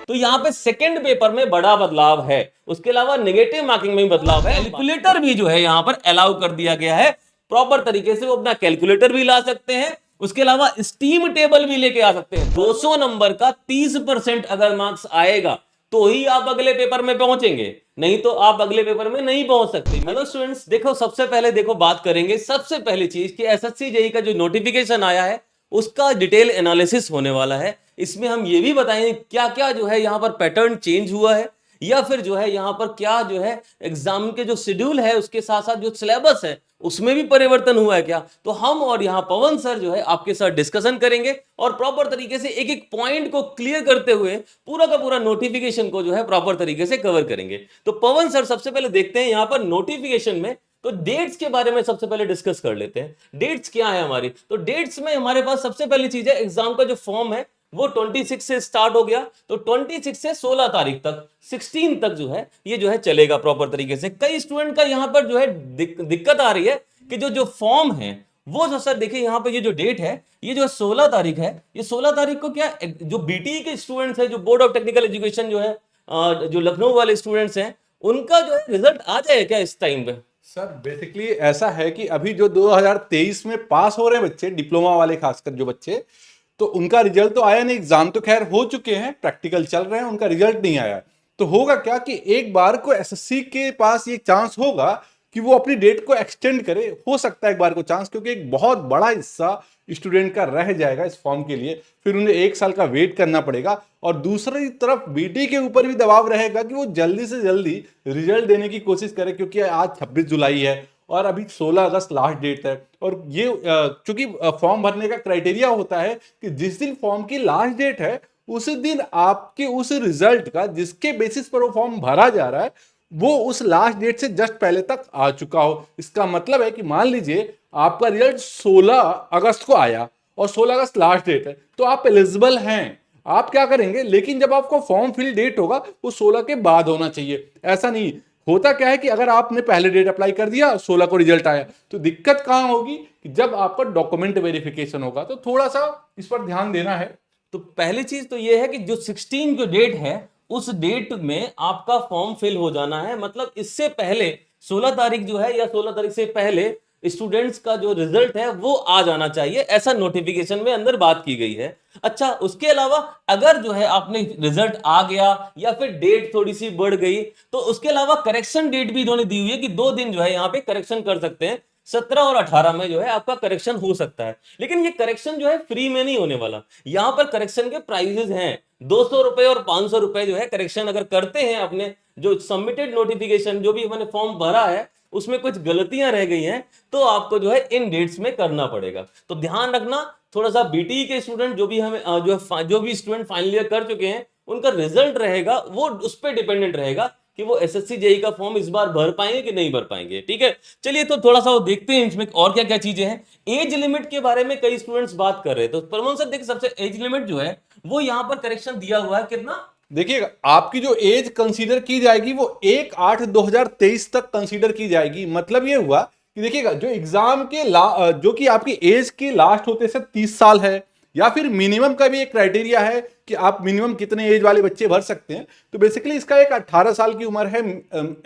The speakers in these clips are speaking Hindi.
तो यहाँ पे सेकंड पेपर में बड़ा बदलाव है, उसके अलावा नेगेटिव मार्किंग में भी बदलाव है। कैलकुलेटर भी जो है यहाँ पर अलाउ कर दिया गया है, प्रॉपर तरीके से वो अपना कैलकुलेटर भी ला सकते हैं, उसके अलावा स्टीम टेबल भी लेके आ सकते हैं। 200 नंबर का 30% अगर मार्क्स आएगा तो ही आप अगले पेपर में पहुंचेंगे, नहीं तो आप अगले पेपर में नहीं पहुंच सकते। हेलो स्टूडेंट्स, देखो सबसे पहले देखो बात करेंगे सबसे पहली चीज कि एसएससी जेईई का जो नोटिफिकेशन आया है उसका डिटेल एनालिसिस होने वाला है। इसमें हम ये भी बताएंगे क्या क्या जो है यहाँ पर पैटर्न चेंज हुआ है, या फिर जो है यहाँ पर क्या जो है एग्जाम के जो शेड्यूल है उसके साथ साथ जो सिलेबस है उसमें भी परिवर्तन हुआ है क्या। तो हम और यहाँ पवन सर जो है आपके साथ डिस्कशन करेंगे और प्रॉपर तरीके से एक एक पॉइंट को क्लियर करते हुए पूरा का पूरा नोटिफिकेशन को जो है प्रॉपर तरीके से कवर करेंगे। तो पवन सर सबसे पहले देखते हैं यहाँ पर नोटिफिकेशन में, तो डेट्स के बारे में सबसे पहले डिस्कस कर लेते हैं। डेट्स क्या है हमारी, तो डेट्स में हमारे पास सबसे पहली चीज है एग्जाम का जो फॉर्म है वो 26 से स्टार्ट हो गया, तो 26 से 16 तारीख तक 16 तक जो है ये जो है चलेगा प्रॉपर तरीके से। कई स्टूडेंट का यहाँ पर जो है दिक्कत आ रही है कि जो जो फॉर्म है वो जो सर देखिए यहाँ पे ये जो डेट है ये जो 16 तारीख है, ये 16 तारीख को क्या जो बीटी के स्टूडेंट्स है, जो बोर्ड ऑफ टेक्निकल एजुकेशन जो है जो लखनऊ वाले स्टूडेंट्स हैं उनका जो है रिजल्ट आ जाएगा क्या इस टाइम पे? सर बेसिकली ऐसा है कि अभी जो 2023 में पास हो रहे हैं बच्चे, डिप्लोमा वाले खासकर जो बच्चे, तो उनका रिजल्ट तो आया नहीं। एग्जाम तो खैर हो चुके हैं, प्रैक्टिकल चल रहे हैं, उनका रिजल्ट नहीं आया। तो होगा क्या कि एक बार को एसएससी के पास ये चांस होगा कि वो अपनी डेट को एक्सटेंड करे। हो सकता है एक बार को चांस, क्योंकि एक बहुत बड़ा हिस्सा स्टूडेंट का रह जाएगा इस फॉर्म के लिए, फिर उन्हें एक साल का वेट करना पड़ेगा। और दूसरी तरफ बीटी के ऊपर भी दबाव रहेगा कि वो जल्दी से जल्दी रिजल्ट देने की कोशिश करे, क्योंकि आज 26 जुलाई है और अभी 16 अगस्त लास्ट डेट है। और ये चूंकि फॉर्म भरने का क्राइटेरिया होता है कि जिस दिन फॉर्म की लास्ट डेट है उसी दिन आपके उस रिजल्ट का जिसके बेसिस पर वो फॉर्म भरा जा रहा है वो उस लास्ट डेट से जस्ट पहले तक आ चुका हो। इसका मतलब है कि मान लीजिए आपका रिजल्ट 16 अगस्त को आया और 16 अगस्त लास्ट डेट है, तो आप एलिजिबल हैं। आप क्या करेंगे, लेकिन जब आपको फॉर्म फिल डेट होगा वो 16 के बाद होना चाहिए। ऐसा नहीं होता, क्या है कि अगर आपने पहले डेट अप्लाई कर दिया 16 को रिजल्ट आया, तो दिक्कत कहां होगी कि जब आपका डॉक्यूमेंट वेरिफिकेशन होगा। तो थोड़ा सा इस पर ध्यान देना है। तो पहली चीज तो ये है कि जो 16 जो डेट है उस डेट में आपका फॉर्म फिल हो जाना है, मतलब इससे पहले 16 तारीख जो है या 16 तारीख से पहले स्टूडेंट्स का जो रिजल्ट है वो आ जाना चाहिए, ऐसा नोटिफिकेशन में अंदर बात की गई है। अच्छा, उसके अलावा अगर जो है आपने रिजल्ट आ गया या फिर डेट थोड़ी सी बढ़ गई तो उसके अलावा करेक्शन डेट भी इन्होंने दी हुई है कि 2 दिन जो है यहाँ पे करेक्शन कर सकते हैं, 17 और 18 में जो है आपका करेक्शन हो सकता है। लेकिन ये करेक्शन जो है फ्री में नहीं होने वाला, यहां पर करेक्शन के प्राइजेस हैं 200 रुपए और 500 रुपए जो है करेक्शन अगर करते हैं अपने जो सबमिटेड नोटिफिकेशन जो भी मैंने फॉर्म भरा है उसमें कुछ गलतियां रह गई हैं तो आपको जो है इन डेट्स में करना पड़ेगा। तो ध्यान रखना थोड़ा सा, बीटी के स्टूडेंट जो भी हमें जो भी स्टूडेंट फाइनल ईयर कर चुके हैं उनका रिजल्ट रहेगा वो उस पर डिपेंडेंट रहेगा कि वो एसएससी जेईई का फॉर्म इस बार भर पाएंगे कि नहीं भर पाएंगे। ठीक है, चलिए तो थोड़ा सा वो देखते हैं इसमें और क्या क्या चीजें हैं। एज लिमिट के बारे में कई स्टूडेंट्स बात कर रहे हैं, तो परमोन सर देखिए सबसे एज लिमिट जो है वो यहाँ पर करेक्शन दिया हुआ है कितना। देखिएगा, आपकी जो एज कंसीडर की जाएगी वो 1/8/2023 तक कंसीडर की जाएगी। मतलब ये हुआ कि देखिएगा, जो एग्जाम के जो कि आपकी एज के लास्ट होते से 30 साल है, या फिर मिनिमम का भी एक क्राइटेरिया है कि आप मिनिमम कितने एज वाले बच्चे भर सकते हैं। तो बेसिकली इसका एक 18 साल की उम्र है,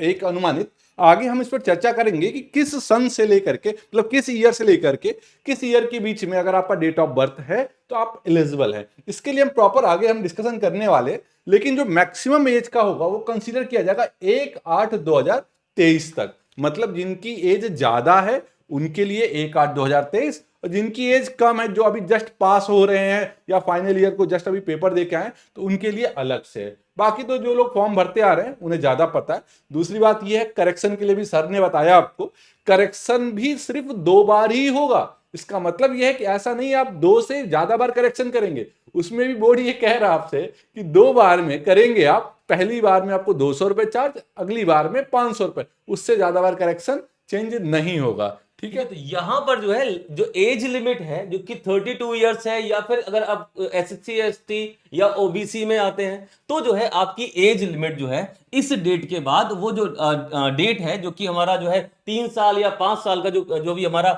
एक अनुमानित। आगे हम इस पर चर्चा करेंगे कि किस सन से लेकर के, मतलब किस ईयर से लेकर के किस ईयर के बीच में अगर आपका डेट ऑफ बर्थ है तो आप एलिजिबल हैं। इसके लिए हम प्रॉपर आगे हम डिस्कशन करने वाले, लेकिन जो मैक्सिमम एज का होगा वो कंसीडर किया जाएगा 1/8/2023 तक। मतलब जिनकी एज ज्यादा है उनके लिए 1/8/2023, और जिनकी एज कम है, जो अभी जस्ट पास हो रहे हैं या फाइनल ईयर को जस्ट अभी पेपर दे के आए, तो उनके लिए अलग से है। बाकी तो जो लोग फॉर्म भरते आ रहे हैं उन्हें ज्यादा पता है। दूसरी बात यह है, करेक्शन के लिए भी सर ने बताया आपको, करेक्शन भी सिर्फ 2 बार ही होगा। इसका मतलब यह है कि ऐसा नहीं आप 2 से ज्यादा बार करेक्शन करेंगे। उसमें भी बोर्ड ये कह रहा है आपसे कि 2 बार में करेंगे आप। पहली बार में आपको 200 रुपए चार्ज, अगली बार में 500 रुपए, उससे ज्यादा बार करेक्शन चेंज नहीं होगा। ठीक है, तो यहां पर जो है जो एज लिमिट है जो कि 32 इयर्स है, या फिर अगर आप एससी एसटी या ओबीसी में आते हैं तो जो है आपकी एज लिमिट जो है इस डेट के बाद वो जो डेट है जो कि हमारा जो है 3 साल या 5 साल का जो भी हमारा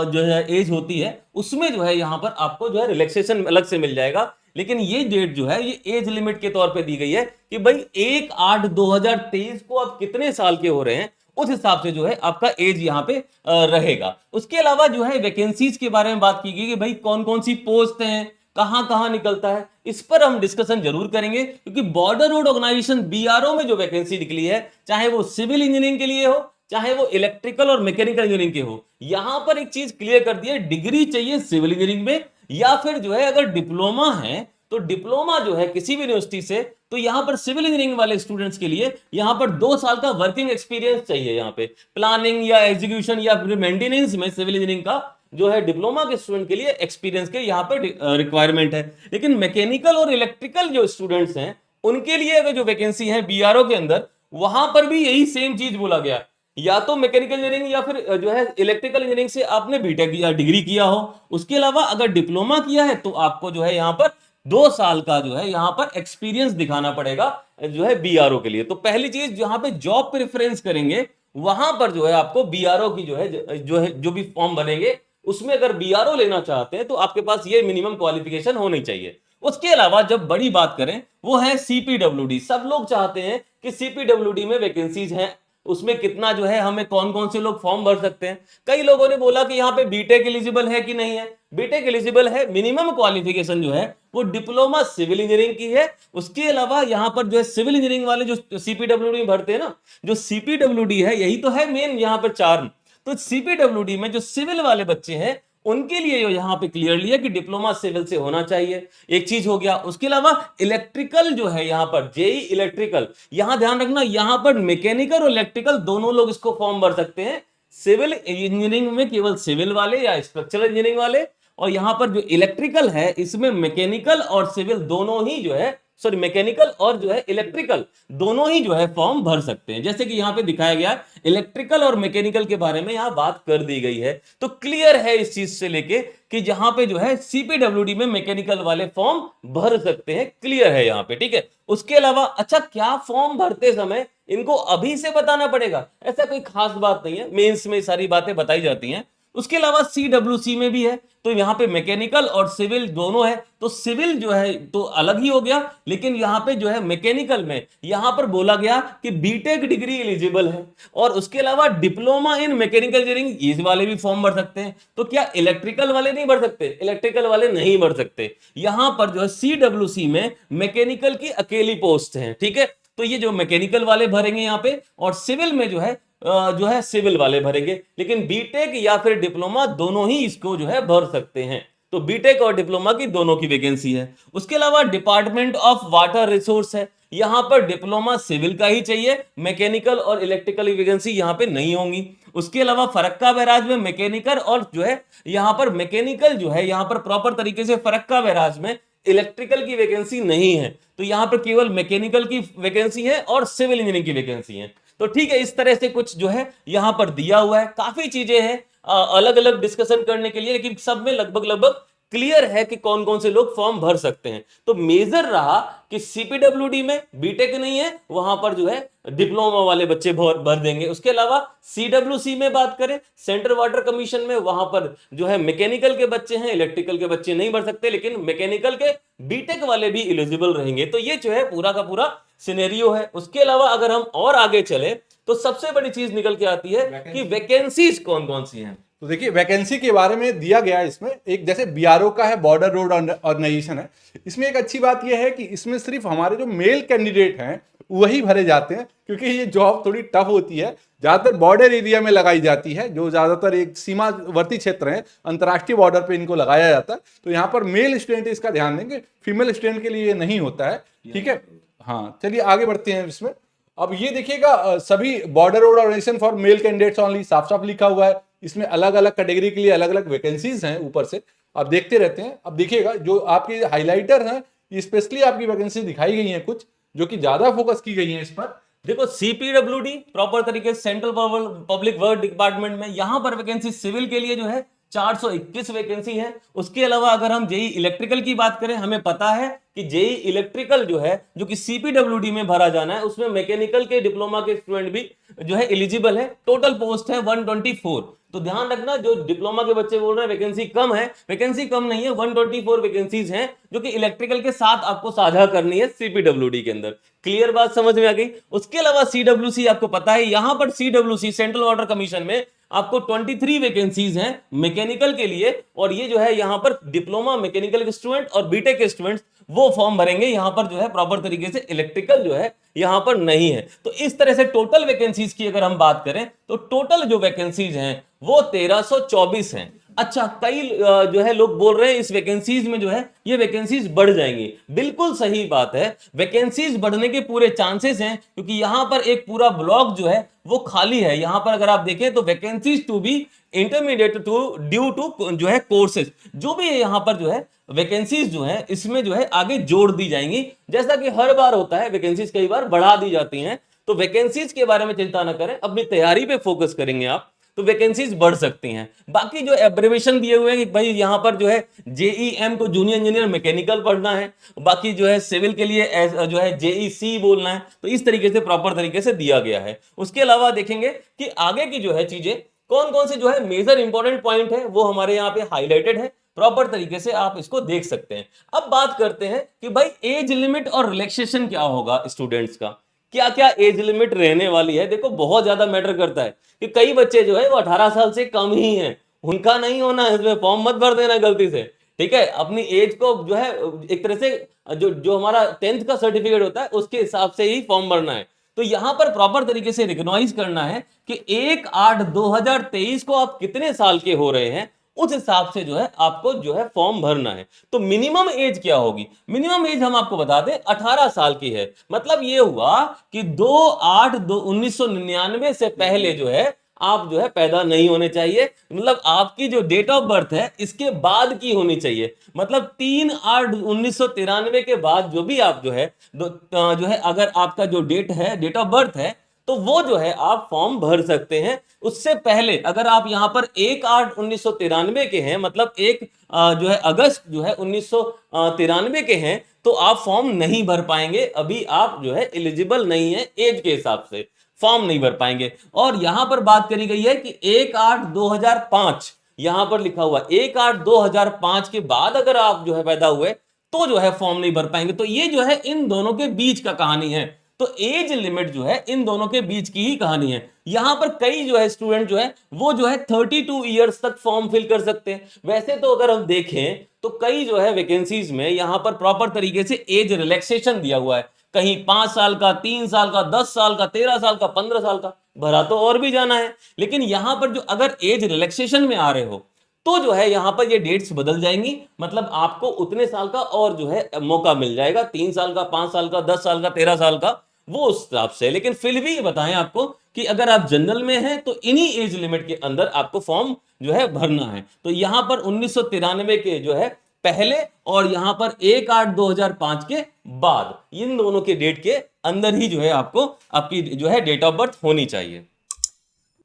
जो है एज होती है उसमें जो है यहाँ पर आपको जो है रिलैक्सेशन अलग से मिल जाएगा। लेकिन ये डेट जो है ये एज लिमिट के तौर पे दी गई है कि भाई 1/8/2023 को आप कितने साल के हो रहे हैं, उस हिसाब से जो है आपका एज यहाँ पे रहेगा। उसके अलावा जो है वैकेंसीज के बारे में बात की गई कि भाई कौन कौन सी पोस्ट हैं, कहां कहां निकलता है, इस पर हम डिस्कशन जरूर करेंगे, क्योंकि बॉर्डर रोड ऑर्गेनाइजेशन बीआरओ में जो वैकेंसी निकली है, चाहे वो सिविल इंजीनियरिंग के लिए हो, चाहे वो इलेक्ट्रिकल और मैकेनिकल इंजीनियरिंग के हो, यहां पर एक चीज क्लियर कर दी है, डिग्री चाहिए सिविल इंजीनियरिंग में, या फिर जो है अगर डिप्लोमा है तो डिप्लोमा जो है किसी भी यूनिवर्सिटी से, तो यहां पर सिविल इंजीनियरिंग वाले स्टूडेंट्स के लिए यहां पर 2 साल का वर्किंग एक्सपीरियंस चाहिए, यहां पे प्लानिंग या एग्जीक्यूशन या फिर मेंटेनेंस में सिविल इंजीनियरिंग का जो है डिप्लोमा के स्टूडेंट के लिए एक्सपीरियंस के यहां पर रिक्वायरमेंट है। लेकिन मैकेनिकल और इलेक्ट्रिकल जो स्टूडेंट्स हैं उनके लिए अगर जो वैकेंसी है बीआरओ के अंदर, वहां पर भी यही सेम चीज बोला गया, या तो मैकेनिकल इंजीनियरिंग या फिर जो है इलेक्ट्रिकल इंजीनियरिंग से आपने बीटेक या डिग्री किया हो, उसके अलावा अगर डिप्लोमा किया है तो आपको जो है यहां पर 2 साल का जो है यहां पर एक्सपीरियंस दिखाना पड़ेगा जो है बीआरओ के लिए। तो पहली चीज जहां पे जॉब प्रेफरेंस करेंगे, वहां पर जो है आपको बीआरओ की जो भी फॉर्म बनेंगे उसमें अगर बीआरओ लेना चाहते हैं तो आपके पास ये मिनिमम क्वालिफिकेशन होनी चाहिए। उसके अलावा जब बड़ी बात करें वो है सीपीडब्ल्यूडी। सब लोग चाहते हैं कि सीपीडब्ल्यूडी में वैकेंसीज हैं, उसमें कितना जो है हमें कौन कौन से लोग फॉर्म भर सकते हैं। कई लोगों ने बोला कि यहाँ पे बीटेक एलिजिबल है कि नहीं है। बीटेक एलिजिबल है, मिनिमम क्वालिफिकेशन जो है वो डिप्लोमा सिविल इंजीनियरिंग की है। उसके अलावा यहाँ पर जो है सिविल इंजीनियरिंग वाले जो सीपीडब्ल्यूडी में भरते हैं ना, जो सीपीडब्ल्यूडी है यही तो है मेन यहाँ पर चार्म। तो सीपीडब्ल्यूडी में जो सिविल वाले बच्चे हैं उनके लिए यहाँ पे क्लियरली है कि डिप्लोमा सिविल से होना चाहिए, एक चीज हो गया। उसके अलावा इलेक्ट्रिकल जो है यहाँ पर जेई इलेक्ट्रिकल, यहां ध्यान रखना यहाँ पर मैकेनिकल और इलेक्ट्रिकल दोनों लोग इसको फॉर्म भर सकते हैं। सिविल इंजीनियरिंग में केवल सिविल वाले या स्ट्रक्चरल इंजीनियरिंग वाले, और यहां पर जो इलेक्ट्रिकल है इसमें मैकेनिकल और सिविल दोनों ही जो है, सॉरी मैकेनिकल और जो है इलेक्ट्रिकल दोनों ही जो है फॉर्म भर सकते हैं। जैसे कि यहाँ पे दिखाया गया इलेक्ट्रिकल और मैकेनिकल के बारे में यहाँ बात कर दी गई है, तो क्लियर है इस चीज से लेके कि जहां पे जो है सीपीडब्ल्यूडी में मैकेनिकल वाले फॉर्म भर सकते हैं, क्लियर है यहाँ पे, ठीक है। उसके अलावा अच्छा क्या फॉर्म भरते समय इनको अभी से बताना पड़ेगा, ऐसा कोई खास बात नहीं है, मेंस में सारी बातें बताई जाती हैं। उसके अलावा सीडब्ल्यूसी में भी है, तो यहाँ पे मैकेनिकल और सिविल दोनों है, तो सिविल जो है तो अलग ही हो गया, लेकिन यहाँ पे जो है मैकेनिकल में यहाँ पर बोला गया कि बीटेक डिग्री एलिजिबल है, और उसके अलावा डिप्लोमा इन मैकेनिकल इंजीनियरिंग ये वाले भी फॉर्म भर सकते हैं। तो क्या इलेक्ट्रिकल वाले नहीं भर सकते? इलेक्ट्रिकल वाले नहीं भर सकते। यहाँ पर जो है सीडब्ल्यूसी में मैकेनिकल की अकेली पोस्ट है, ठीक है। तो ये जो मैकेनिकल वाले भरेंगे यहाँ पे, और सिविल में जो है सिविल वाले भरेंगे, लेकिन बीटेक या फिर डिप्लोमा दोनों ही इसको जो है भर सकते हैं। तो बीटेक और डिप्लोमा की दोनों की वैकेंसी है। उसके अलावा डिपार्टमेंट ऑफ वाटर रिसोर्स है, यहां पर डिप्लोमा सिविल का ही चाहिए, मैकेनिकल और इलेक्ट्रिकल की वैकेंसी यहां पे नहीं होंगी। उसके अलावा फरक्का बैराज में मैकेनिकल और जो है यहां पर मैकेनिकल जो है यहां पर प्रॉपर तरीके से फरक्का बैराज में इलेक्ट्रिकल की वैकेंसी नहीं है, तो यहां पर केवल मैकेनिकल की वैकेंसी है और सिविल इंजीनियरिंग की वैकेंसी है। तो ठीक है, इस तरह से कुछ जो है यहां पर दिया हुआ है। काफी चीजें हैं अलग अलग डिस्कशन करने के लिए, लेकिन सब में लगभग क्लियर है कि कौन कौन से लोग फॉर्म भर सकते हैं। तो मेजर रहा कि सीपीडब्ल्यूडी में बीटेक नहीं है, वहां पर जो है डिप्लोमा वाले बच्चे भर देंगे। उसके अलावा सीडब्ल्यूसी में बात करें, सेंट्रल वाटर कमीशन में, वहां पर जो है मैकेनिकल के बच्चे हैं, इलेक्ट्रिकल के बच्चे नहीं भर सकते, लेकिन मैकेनिकल के बीटेक वाले भी एलिजिबल रहेंगे। तो ये जो है पूरा का पूरा सिनेरियो है। उसके अलावा अगर हम और आगे चले तो सबसे बड़ी चीज निकल के आती है कि वैकेंसीज कौन कौन सी हैं। तो देखिए वैकेंसी के बारे में दिया गया है इसमें, एक जैसे बीआरओ का है, बॉर्डर रोड ऑर्गेनाइजेशन है। इसमें एक अच्छी बात यह है कि इसमें सिर्फ हमारे जो मेल कैंडिडेट हैं वही भरे जाते हैं, क्योंकि ये जॉब थोड़ी टफ होती है, ज्यादातर बॉर्डर एरिया में लगाई जाती है, जो ज्यादातर एक सीमावर्ती क्षेत्र है, अंतर्राष्ट्रीय बॉर्डर पे इनको लगाया जाता है। तो यहाँ पर मेल स्टूडेंट इसका ध्यान देंगे, फीमेल स्टूडेंट के लिए नहीं होता है, ठीक है। हाँ चलिए आगे बढ़ते हैं इसमें। अब ये देखिएगा सभी border road organisation for male candidates only, साफ साफ लिखा हुआ है। इसमें अलग अलग कैटेगरी के लिए अलग अलग वैकेंसीज हैं, ऊपर से आप देखते रहते हैं। अब देखिएगा जो आपके हाइलाइटर हैं, ये स्पेशली आपकी वैकेंसी दिखाई गई हैं कुछ, जो कि ज्यादा फोकस की गई हैं इस पर। देखो सीपीडब्ल्यूडी प्रॉपर तरीके से सेंट्रल पब्लिक वर्क डिपार्टमेंट में, यहां पर वैकेंसी सिविल के लिए जो है 421 वैकेंसी है। उसके अलावा अगर हम जेई इलेक्ट्रिकल की बात करें, हमें पता है कि जेई इलेक्ट्रिकल जो है, जो कि सीपीडब्ल्यूडी में भरा जाना है, उसमें मैकेनिकल के डिप्लोमा के स्टूडेंट भी जो है एलिजिबल है। टोटल पोस्ट है 124। तो ध्यान रखना, जो डिप्लोमा के बच्चे बोल रहे हैं वैकेंसी कम है, वैकेंसी कम नहीं है, 124 वैकेंसीज हैं जो कि इलेक्ट्रिकल के साथ आपको साझा करनी है सीपीडब्ल्यूडी के अंदर। क्लियर बात समझ में आ गई। उसके अलावा सीडब्ल्यूसी आपको पता है, यहां पर सीडब्ल्यूसी सेंट्रल वाटर कमीशन में आपको 23 वैकेंसीज हैं मैकेनिकल के लिए, और ये जो है यहां पर डिप्लोमा मैकेनिकल के स्टूडेंट और बीटेक के स्टूडेंट्स वो फॉर्म भरेंगे। यहां पर जो है प्रॉपर तरीके से इलेक्ट्रिकल जो है यहां पर नहीं है। तो इस तरह से टोटल वैकेंसीज की अगर हम बात करें तो टोटल जो वैकेंसीज हैं वो 1324 हैं। अच्छा, कई जो है लोग बोल रहे हैं इस वैकेंसीज में जो है ये वैकेंसीज बढ़ जाएंगी। बिल्कुल सही बात है, वैकेंसीज बढ़ने के पूरे चांसेस हैं, क्योंकि यहां पर एक पूरा ब्लॉक जो है वो खाली है। यहां पर अगर आप देखें तो vacancies to be intermediate to due to जो है कोर्सेज, जो भी यहां पर जो है वैकेंसीज जो है इसमें जो है आगे जोड़ दी जाएंगी। जैसा कि हर बार होता है, वैकेंसीज कई बार बढ़ा दी जाती हैं। तो वैकेंसीज के बारे में चिंता ना करें, अपनी तैयारी पे फोकस करेंगे आप तो वैकेंसीज बढ़ सकती हैं। बाकी जो एब्रिविएशन दिए हुए हैं कि भाई यहां पर जो है जेईएम को जूनियर इंजीनियर मैकेनिकल पढ़ना है, बाकी जो है सिविल के लिए जो है जेईसी बोलना है, तो इस तरीके से प्रॉपर तरीके से दिया गया है। उसके अलावा देखेंगे कि आगे की जो है चीजें कौन कौन से जो है मेजर इंपॉर्टेंट पॉइंट है वो हमारे यहाँ पे हाईलाइटेड है, प्रॉपर तरीके से आप इसको देख सकते हैं। अब बात करते हैं कि भाई एज लिमिट और रिलैक्सेशन क्या होगा स्टूडेंट्स का, क्या क्या एज लिमिट रहने वाली है। देखो बहुत ज्यादा मैटर करता है कि कई बच्चे जो है वो 18 साल से कम ही हैं, उनका नहीं होना है, इसमें फॉर्म मत भर देना गलती से, ठीक है। अपनी एज को जो है एक तरह से जो जो हमारा 10th का सर्टिफिकेट होता है उसके हिसाब से ही फॉर्म भरना है। तो यहां पर प्रॉपर तरीके से रिकॉग्नाइज करना है कि 1/8/2023 को आप कितने साल के हो रहे हैं, उस हिसाब से जो है आपको जो है फॉर्म भरना है। तो मिनिमम एज क्या होगी, मिनिमम एज हम आपको बता दें 18 साल की है। मतलब ये हुआ कि 2/8/1999 से पहले जो है आप जो है पैदा नहीं होने चाहिए। मतलब आपकी जो डेट ऑफ बर्थ है इसके बाद की होनी चाहिए। मतलब 3/8/1993 के बाद जो भी आप जो है जो है अगर आपका जो डेट है, डेट ऑफ बर्थ है, तो वो जो है आप फॉर्म भर सकते हैं। उससे पहले अगर आप यहां पर 1/8/1993 के हैं, मतलब जो है अगस्त जो है 1993 के हैं, तो आप फॉर्म नहीं भर पाएंगे। अभी आप जो है एलिजिबल नहीं है, एज के हिसाब से फॉर्म नहीं भर पाएंगे। और यहां पर बात करी गई है कि 1/8/2005 यहां पर लिखा हुआ 1/8/2005 के बाद अगर आप जो है पैदा हुए तो जो है फॉर्म नहीं भर पाएंगे। तो ये जो है इन दोनों के बीच का कहानी है। तो एज लिमिट जो है इन दोनों के बीच की ही कहानी है। यहां पर कई जो है स्टूडेंट जो है वो जो है 32 ईयर्स तक फॉर्म फिल कर सकते हैं। वैसे तो अगर हम देखें तो कई जो है वैकेंसीज में यहां पर प्रॉपर तरीके से एज रिलैक्सेशन दिया हुआ है, कहीं 5 साल का, 3 साल का, 10 साल का, 13 साल का, 15 साल का, भरा तो और भी जाना है। लेकिन यहां पर जो अगर एज रिलैक्सेशन में आ रहे हो तो जो है यहां पर ये डेट्स बदल जाएंगी। मतलब आपको उतने साल का और जो है मौका मिल जाएगा, 3 साल का, 5 साल का, 10 साल का, 13 साल का, वो उस हिसाब से। लेकिन फिर भी बताएं आपको कि अगर आप जनरल में हैं तो इन्हीं एज लिमिट के अंदर आपको फॉर्म जो है भरना है। तो यहां पर 1993 के जो है पहले और यहां पर 1/8/2005 के बाद, इन दोनों के डेट के अंदर ही जो है आपको आपकी जो है डेट ऑफ बर्थ होनी चाहिए।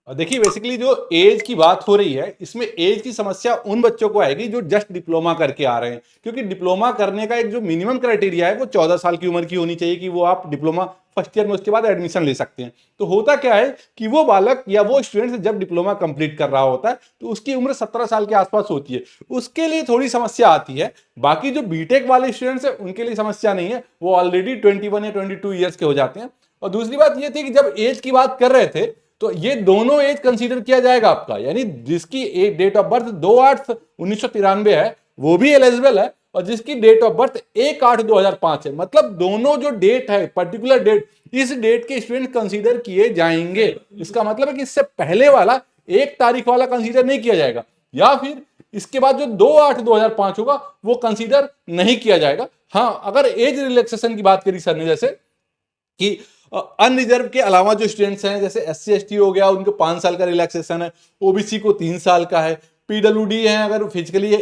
देखिए बेसिकली जो एज की बात हो रही है, इसमें एज की समस्या उन बच्चों को आएगी जो जस्ट डिप्लोमा करके आ रहे हैं, क्योंकि डिप्लोमा करने का एक जो मिनिमम क्राइटेरिया है वो 14 साल की उम्र की होनी चाहिए कि वो आप डिप्लोमा फर्स्ट ईयर में उसके बाद एडमिशन ले सकते हैं। तो होता क्या है कि वो बालक या वो स्टूडेंट जब डिप्लोमा कंप्लीट कर रहा होता है तो उसकी उम्र 17 साल के आसपास होती है, उसके लिए थोड़ी समस्या आती है। बाकी जो बीटेक वाले स्टूडेंट्स हैं उनके लिए समस्या नहीं है, वो ऑलरेडी 21 या 22 ईयर्स के हो जाते हैं। और दूसरी बात ये थी कि जब एज की बात कर रहे थे तो ये दोनों एज कंसीडर किया जाएगा आपका, यानी जिसकी एक डेट ऑफ बर्थ 2/8/1993 है वो भी एलिजिबल है, और जिसकी डेट ऑफ बर्थ 1/8/2005 है। मतलब दोनों जो डेट है, पर्टिकुलर डेट, इस डेट के स्टूडेंट कंसीडर किए जाएंगे। इसका मतलब है कि इससे पहले वाला 1 तारीख वाला कंसीडर नहीं किया जाएगा, या फिर इसके बाद जो 2/8/2005 होगा वो कंसीडर नहीं किया जाएगा। हाँ, अगर एज रिलैक्सेशन की बात करी सर ने, जैसे कि अनरिजर्व के अलावा जो स्टूडेंट्स हैं जैसे SC ST हो गया, उनको 5 साल का रिलैक्सेशन है, OBC को 3 साल का है, PWD है, अगर फिजिकली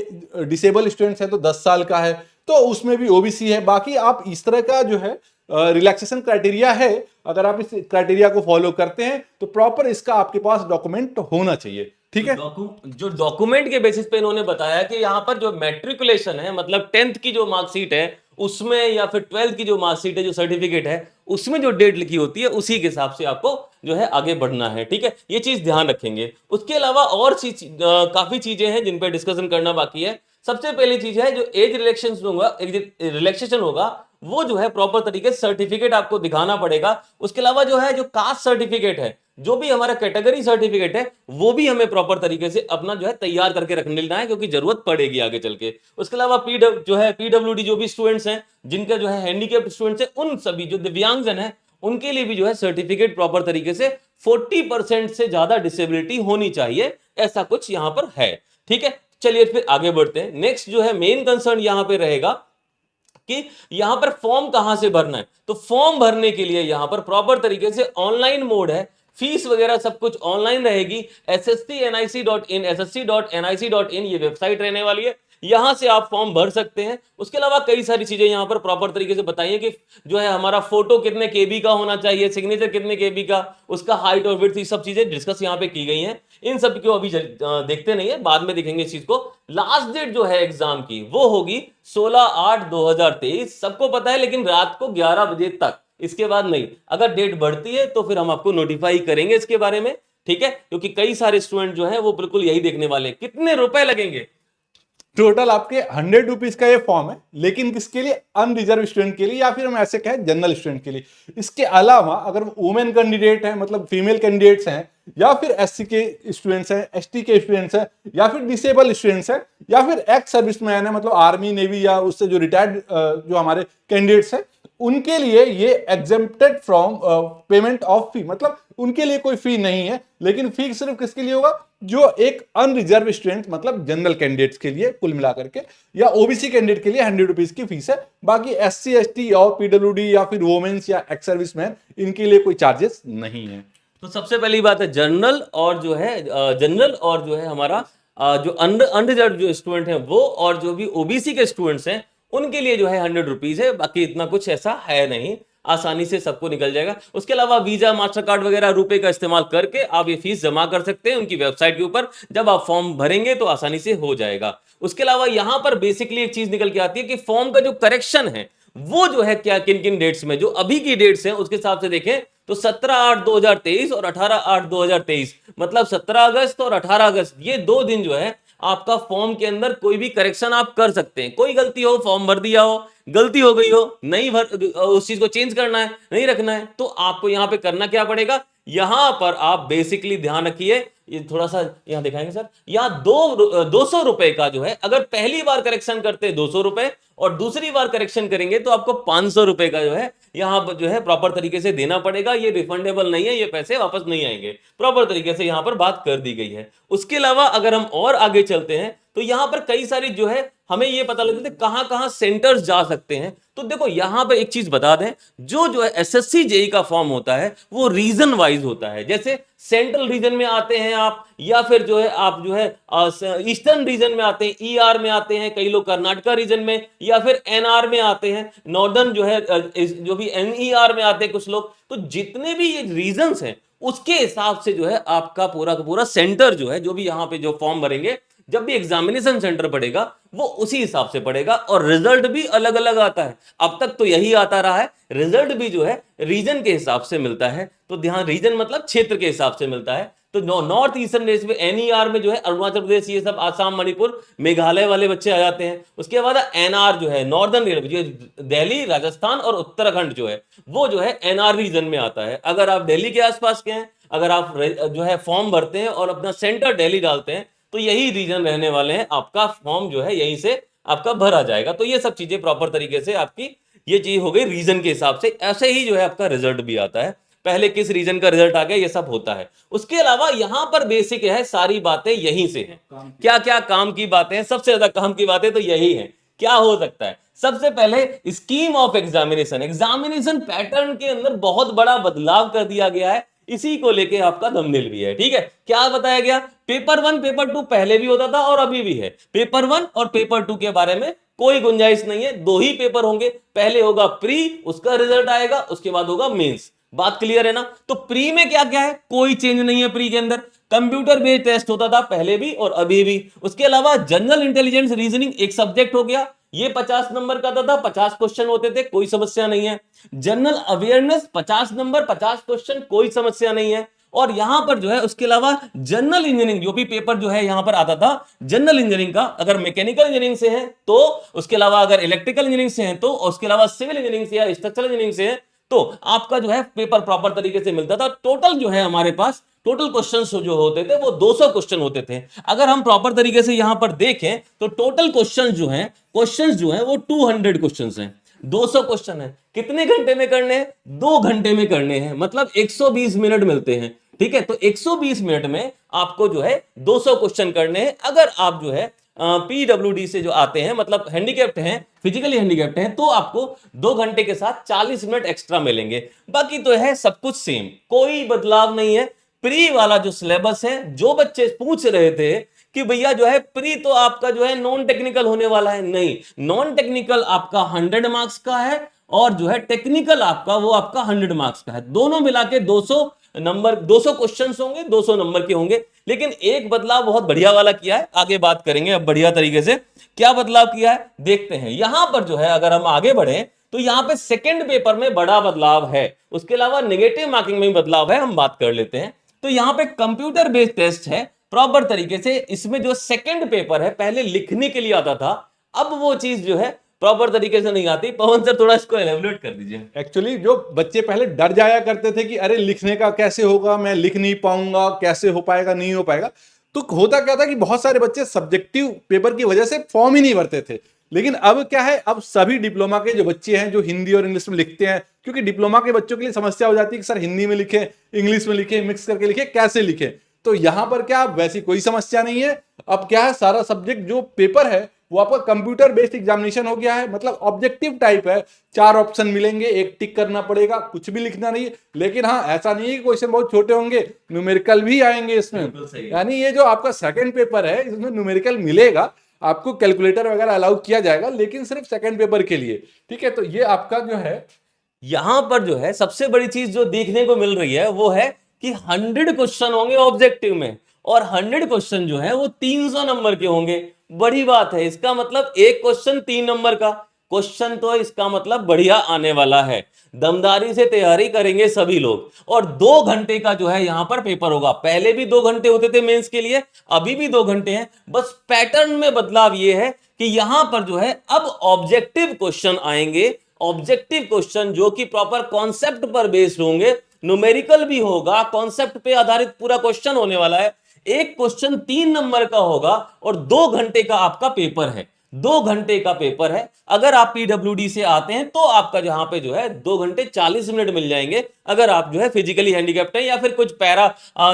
डिसेबल स्टूडेंट्स हैं तो 10 साल का है, तो उसमें भी OBC है। बाकी आप इस तरह का जो है रिलैक्सेशन क्राइटेरिया है, अगर आप इस क्राइटेरिया को फॉलो करते हैं तो प्रॉपर इसका आपके पास डॉक्यूमेंट होना चाहिए। ठीक है। जो डॉक्यूमेंट के बेसिस पे इन्होंने बताया कि यहाँ पर जो मैट्रिकुलेशन है, मतलब 10th की जो मार्कशीट है उसमें, या फिर 12th की जो मार्कशीट है, जो सर्टिफिकेट है उसमें जो डेट लिखी होती है उसी के हिसाब से आपको जो है आगे बढ़ना है। ठीक है, ये चीज ध्यान रखेंगे। उसके अलावा और काफी चीजें हैं जिन पर डिस्कशन करना बाकी है। सबसे पहली चीज है जो एज रिलैक्सेशन होगा वो जो है प्रॉपर तरीके से सर्टिफिकेट आपको दिखाना पड़ेगा। उसके अलावा जो है जो कास्ट सर्टिफिकेट है, जो भी हमारा कैटेगरी सर्टिफिकेट है, वो भी हमें प्रॉपर तरीके से अपना जो है तैयार करके रखने लेना है, क्योंकि जरूरत पड़ेगी आगे चल के। उसके अलावा पीडब्ल्यूडी जो भी स्टूडेंट्स हैं, जिनका जो है हैंडीकेप्ड स्टूडेंट्स है, उन सभी जो दिव्यांगजन है उनके लिए भी जो है सर्टिफिकेट प्रॉपर तरीके से 40% से ज्यादा डिसेबिलिटी होनी चाहिए, ऐसा कुछ यहां पर है। ठीक है, चलिए फिर आगे बढ़ते हैं। नेक्स्ट जो है मेन कंसर्न यहां पे रहेगा कि यहां पर फॉर्म कहां से भरना है। तो फॉर्म भरने के लिए यहां पर प्रॉपर तरीके से ऑनलाइन मोड है, फीस वगैरह सब कुछ ऑनलाइन रहेगी। sscnic.in ये वेबसाइट रहने वाली है, यहां से आप फॉर्म भर सकते हैं। उसके अलावा कई सारी चीजें यहां पर प्रॉपर तरीके से बताइए कि जो है हमारा फोटो कितने केबी का होना चाहिए, सिग्नेचर कितने केबी का, उसका हाइट और विड्थ, ये सब चीजें डिस्कस यहां पे की गई हैं। इन सब को अभी देखते नहीं है, बाद में देखेंगे इस चीज को। लास्ट डेट जो है एग्जाम की वो होगी 16/8/2023, सबको पता है, लेकिन रात को 11 बजे तक, इसके बाद नहीं। अगर डेट बढ़ती है तो फिर हम आपको नोटिफाई करेंगे इसके बारे में। ठीक है, क्योंकि कई सारे स्टूडेंट जो है वो बिल्कुल यही देखने वाले हैं कितने रुपए लगेंगे। टोटल आपके 100 रुपीज का ये फॉर्म है, लेकिन किसके लिए? अनरिजर्व स्टूडेंट के लिए, या फिर हम ऐसे कहें जनरल स्टूडेंट के लिए। इसके अलावा अगर वुमेन कैंडिडेट हैं, मतलब फीमेल कैंडिडेट्स हैं, या फिर एससी के स्टूडेंट्स हैं, एसटी के स्टूडेंट्स हैं, या फिर डिसेबल स्टूडेंट्स हैं, या फिर एक्स सर्विसमैन है, मतलब आर्मी नेवी या उससे जो रिटायर्ड जो हमारे कैंडिडेट्स हैं, उनके लिए ये एग्जेम्प्टेड फ्रॉम पेमेंट ऑफ फी, मतलब उनके लिए कोई फी नहीं है। लेकिन फी सिर्फ किसके लिए होगा? जो एक अनरिजर्व स्टूडेंट, मतलब जनरल कैंडिडेट्स के लिए कुल मिलाकर के, या ओबीसी कैंडिडेट के लिए 100 रुपीज की फीस है। बाकी एससी एसटी और पीडब्ल्यूडी या फिर वोमेन्स या एक्स सर्विसमैन, इनके लिए कोई चार्जेस नहीं है। तो सबसे पहली बात है जनरल और जो है हमारा जो अनरिजर्व जो स्टूडेंट हैं वो, और जो भी ओबीसी के स्टूडेंट्स हैं उनके लिए जो है 100 रुपीज है। बाकी इतना कुछ ऐसा है नहीं, आसानी से सबको निकल जाएगा। उसके अलावा वीजा, मास्टर कार्ड वगैरह रुपए का इस्तेमाल करके आप ये फीस जमा कर सकते हैं उनकी वेबसाइट के ऊपर। जब आप फॉर्म भरेंगे तो आसानी से हो जाएगा। उसके अलावा यहां पर बेसिकली एक चीज निकल के आती है कि फॉर्म का जो करेक्शन है वो जो है क्या किन किन डेट्स में, जो अभी की डेट्स हैं उसके हिसाब से देखें तो 17/8/2023 और 18/8/2023, मतलब 17 अगस्त और 18 अगस्त, ये 2 दिन जो है आपका फॉर्म के अंदर कोई भी करेक्शन आप कर सकते हैं। कोई गलती हो, फॉर्म भर दिया हो, गलती हो गई हो, नहीं भर, उस चीज को चेंज करना है, नहीं रखना है, तो आपको यहां पे करना क्या पड़ेगा? यहां पर आप बेसिकली ध्यान रखिए, ये थोड़ा सा यहां दिखाएंगे सर, यहां 200 रुपए का जो है, अगर पहली बार करेक्शन करते 200 रुपए और दूसरी बार करेक्शन करेंगे तो आपको 500 रुपए का जो है यहां पर जो है प्रॉपर तरीके से देना पड़ेगा। ये रिफंडेबल नहीं है, ये पैसे वापस नहीं आएंगे, प्रॉपर तरीके से यहां पर बात कर दी गई है। उसके अलावा अगर हम और आगे चलते हैं तो यहां पर कई सारी जो है हमें ये पता लगता है कहां कहां सेंटर्स जा सकते हैं। तो देखो यहां पर एक चीज बता दें, जो है एसएससी जेई का फॉर्म होता है वो रीजन वाइज होता है। जैसे सेंट्रल रीजन में आते हैं आप, या फिर जो है आप जो है ईस्टर्न रीजन में आते हैं, ईआर में आते हैं, कई लोग कर्नाटका रीजन में, या फिर एनआर में आते हैं, नॉर्दर्न जो है जो भी एनईआर में आते हैं कुछ लोग। तो जितने भी ये रीजन्स हैं उसके हिसाब से जो है आपका पूरा का पूरा सेंटर जो है, जो भी यहां पे जो फॉर्म भरेंगे, जब भी एग्जामिनेशन सेंटर पड़ेगा वो उसी हिसाब से पड़ेगा, और रिजल्ट भी अलग अलग आता है। अब तक तो यही आता रहा है, रिजल्ट भी जो है रीजन के हिसाब से मिलता है। तो ध्यान, रीजन मतलब क्षेत्र के हिसाब से मिलता है। तो नॉर्थ ईस्टर्न रेस में एनईआर में जो है अरुणाचल प्रदेश, ये सब आसाम, मणिपुर, मेघालय वाले बच्चे आ जाते हैं। उसके बाद एनआर जो है नॉर्दर्न रेलवे, दिल्ली, राजस्थान और उत्तराखंड जो है वो जो है एनआर रीजन में आता है। अगर आप दिल्ली के आसपास के हैं, अगर आप जो है फॉर्म भरते हैं और अपना सेंटर दिल्ली डालते हैं तो यही रीजन रहने वाले हैं, आपका फॉर्म जो है यहीं से आपका भरा जाएगा। तो ये सब चीजें प्रॉपर तरीके से आपकी ये चीज हो गई रीजन के हिसाब से। ऐसे ही जो है आपका रिजल्ट भी आता है, पहले किस रीजन का रिजल्ट आ गया ये सब होता है। उसके अलावा यहां पर बेसिक है, सारी बातें यहीं से हैं। क्या क्या काम की बातें हैं? सबसे ज्यादा काम की बातें तो यही है। क्या हो सकता है? सबसे पहले scheme of examination, examination pattern के अंदर बहुत बड़ा बदलाव कर दिया गया है, इसी को लेके आपका थंबनेल भी है। ठीक है, क्या बताया गया? पेपर 1 पेपर 2 पहले भी होता था और अभी भी है। पेपर 1 और पेपर 2 के बारे में कोई गुंजाइश नहीं है, 2 ही पेपर होंगे। पहले होगा प्री, उसका रिजल्ट आएगा, उसके बाद होगा मेंस। बात क्लियर है ना? तो प्री में क्या क्या है, कोई चेंज नहीं है। प्री के अंदर कंप्यूटर बेस्ड टेस्ट होता था पहले भी और अभी भी। उसके अलावा जनरल इंटेलिजेंस रीजनिंग एक सब्जेक्ट हो गया, ये 50 नंबर का था, 50 क्वेश्चन होते थे, कोई समस्या नहीं है। जनरल अवेयरनेस 50 नंबर 50 क्वेश्चन, कोई समस्या नहीं है। और यहां पर जो है उसके अलावा जनरल इंजीनियरिंग जो भी पेपर जो है यहां पर आता था जनरल इंजीनियरिंग का, अगर मैकेनिकल इंजीनियरिंग से है तो, उसके अलावा अगर इलेक्ट्रिकल इंजीनियरिंग से है तो, उसके अलावा सिविल इंजीनियरिंग से या स्ट्रक्चरल इंजीनियरिंग से है तो आपका जो है पेपर प्रॉपर तरीके से मिलता था। टोटल जो है हमारे पास टोटल क्वेश्चंस जो होते थे वो 200 क्वेश्चन होते थे। अगर हम प्रॉपर तरीके से यहां पर देखें तो टोटल क्वेश्चंस जो है वो 200 क्वेश्चंस हैं। 200 क्वेश्चन है, कितने घंटे में करने हैं? 2 घंटे में करने हैं, मतलब 120 मिनट मिलते हैं। ठीक है, तो 120 मिनट में आपको जो है 200 क्वेश्चन करने हैं। अगर आप जो है पीडब्ल्यूडी से जो आते हैं, मतलब हैंडीकैप्ड हैं, फिजिकली हैंडीकैप्ड हैं, तो आपको 2 घंटे के साथ 40 मिनट एक्स्ट्रा मिलेंगे। बाकी तो है सब कुछ सेम, कोई बदलाव नहीं है। प्री वाला जो सिलेबस है, जो बच्चे पूछ रहे थे कि भैया जो है प्री तो आपका जो है नॉन टेक्निकल होने वाला है, नहीं, नॉन टेक्निकल आपका 100 मार्क्स का है और जो है टेक्निकल आपका वो आपका 100 मार्क्स का है। दोनों मिला के 200 नंबर, 200 क्वेश्चन होंगे, 200 नंबर के होंगे। लेकिन एक बदलाव बहुत बढ़िया वाला किया है, आगे बात करेंगे अब बढ़िया तरीके से क्या बदलाव किया है देखते हैं। यहां पर जो है अगर हम आगे बढ़े तो यहां पे सेकंड पेपर में बड़ा बदलाव है, उसके अलावा नेगेटिव मार्किंग में भी बदलाव है, हम बात कर लेते हैं। तो यहां पे कंप्यूटर बेस्ड टेस्ट है प्रॉपर तरीके से। इसमें जो सेकंड पेपर है पहले लिखने के लिए आता था, अब वो चीज जो है प्रॉपर तरीके से नहीं आती। पवन सर थोड़ा इसको एलेबोरेट कर दीजिए। एक्चुअली जो बच्चे पहले डर जाया करते थे कि अरे लिखने का कैसे होगा, मैं लिख नहीं पाऊंगा, कैसे हो पाएगा, नहीं हो पाएगा, तो होता क्या था कि बहुत सारे बच्चे सब्जेक्टिव पेपर की वजह से फॉर्म ही नहीं भरते थे। लेकिन अब क्या है, अब सभी डिप्लोमा के जो बच्चे हैं जो हिंदी और इंग्लिश में लिखते हैं, क्योंकि डिप्लोमा के बच्चों के लिए समस्या हो जाती है कि सर हिंदी में लिखे, इंग्लिश में लिखे, मिक्स करके लिखे, कैसे लिखे। तो यहां पर क्या वैसी कोई समस्या नहीं है। अब क्या है, सारा सब्जेक्ट जो पेपर है वो आपका कंप्यूटर बेस्ड एग्जामिनेशन हो गया है, मतलब ऑब्जेक्टिव टाइप है। 4 ऑप्शन मिलेंगे, एक टिक करना पड़ेगा, कुछ भी लिखना नहीं है। लेकिन हाँ, ऐसा नहीं है कि क्वेश्चन बहुत छोटे होंगे, न्यूमेरिकल भी आएंगे इसमें। यानी ये जो आपका सेकंड पेपर है इसमें न्यूमेरिकल मिलेगा, आपको कैलकुलेटर वगैरह अलाउ किया जाएगा, लेकिन सिर्फ सेकंड पेपर के लिए। ठीक है, तो ये आपका जो है यहां पर जो है सबसे बड़ी चीज जो देखने को मिल रही है वो है कि 100 क्वेश्चन होंगे ऑब्जेक्टिव में, और 100 क्वेश्चन जो है वो 300 नंबर के होंगे। बड़ी बात है, इसका मतलब एक क्वेश्चन 3 नंबर का क्वेश्चन, तो इसका मतलब बढ़िया आने वाला है। दमदारी से तैयारी करेंगे सभी लोग, और 2 घंटे का जो है यहां पर पेपर होगा। पहले भी 2 घंटे होते थे मेंस के लिए, अभी भी 2 घंटे हैं। बस पैटर्न में बदलाव ये है कि यहां पर जो है अब ऑब्जेक्टिव क्वेश्चन आएंगे, ऑब्जेक्टिव क्वेश्चन जो कि प्रॉपर कॉन्सेप्ट पर बेस्ड होंगे, न्यूमेरिकल भी होगा, कॉन्सेप्ट पे आधारित पूरा क्वेश्चन होने वाला है। एक क्वेश्चन 3 नंबर का होगा और 2 घंटे का आपका पेपर है, 2 घंटे का पेपर है। अगर आप पीडब्ल्यूडी से आते हैं तो आपका जहां पे जो है 2 घंटे 40 मिनट मिल जाएंगे। अगर आप जो है फिजिकली हैंडीकैप्ड है या फिर कुछ पैरा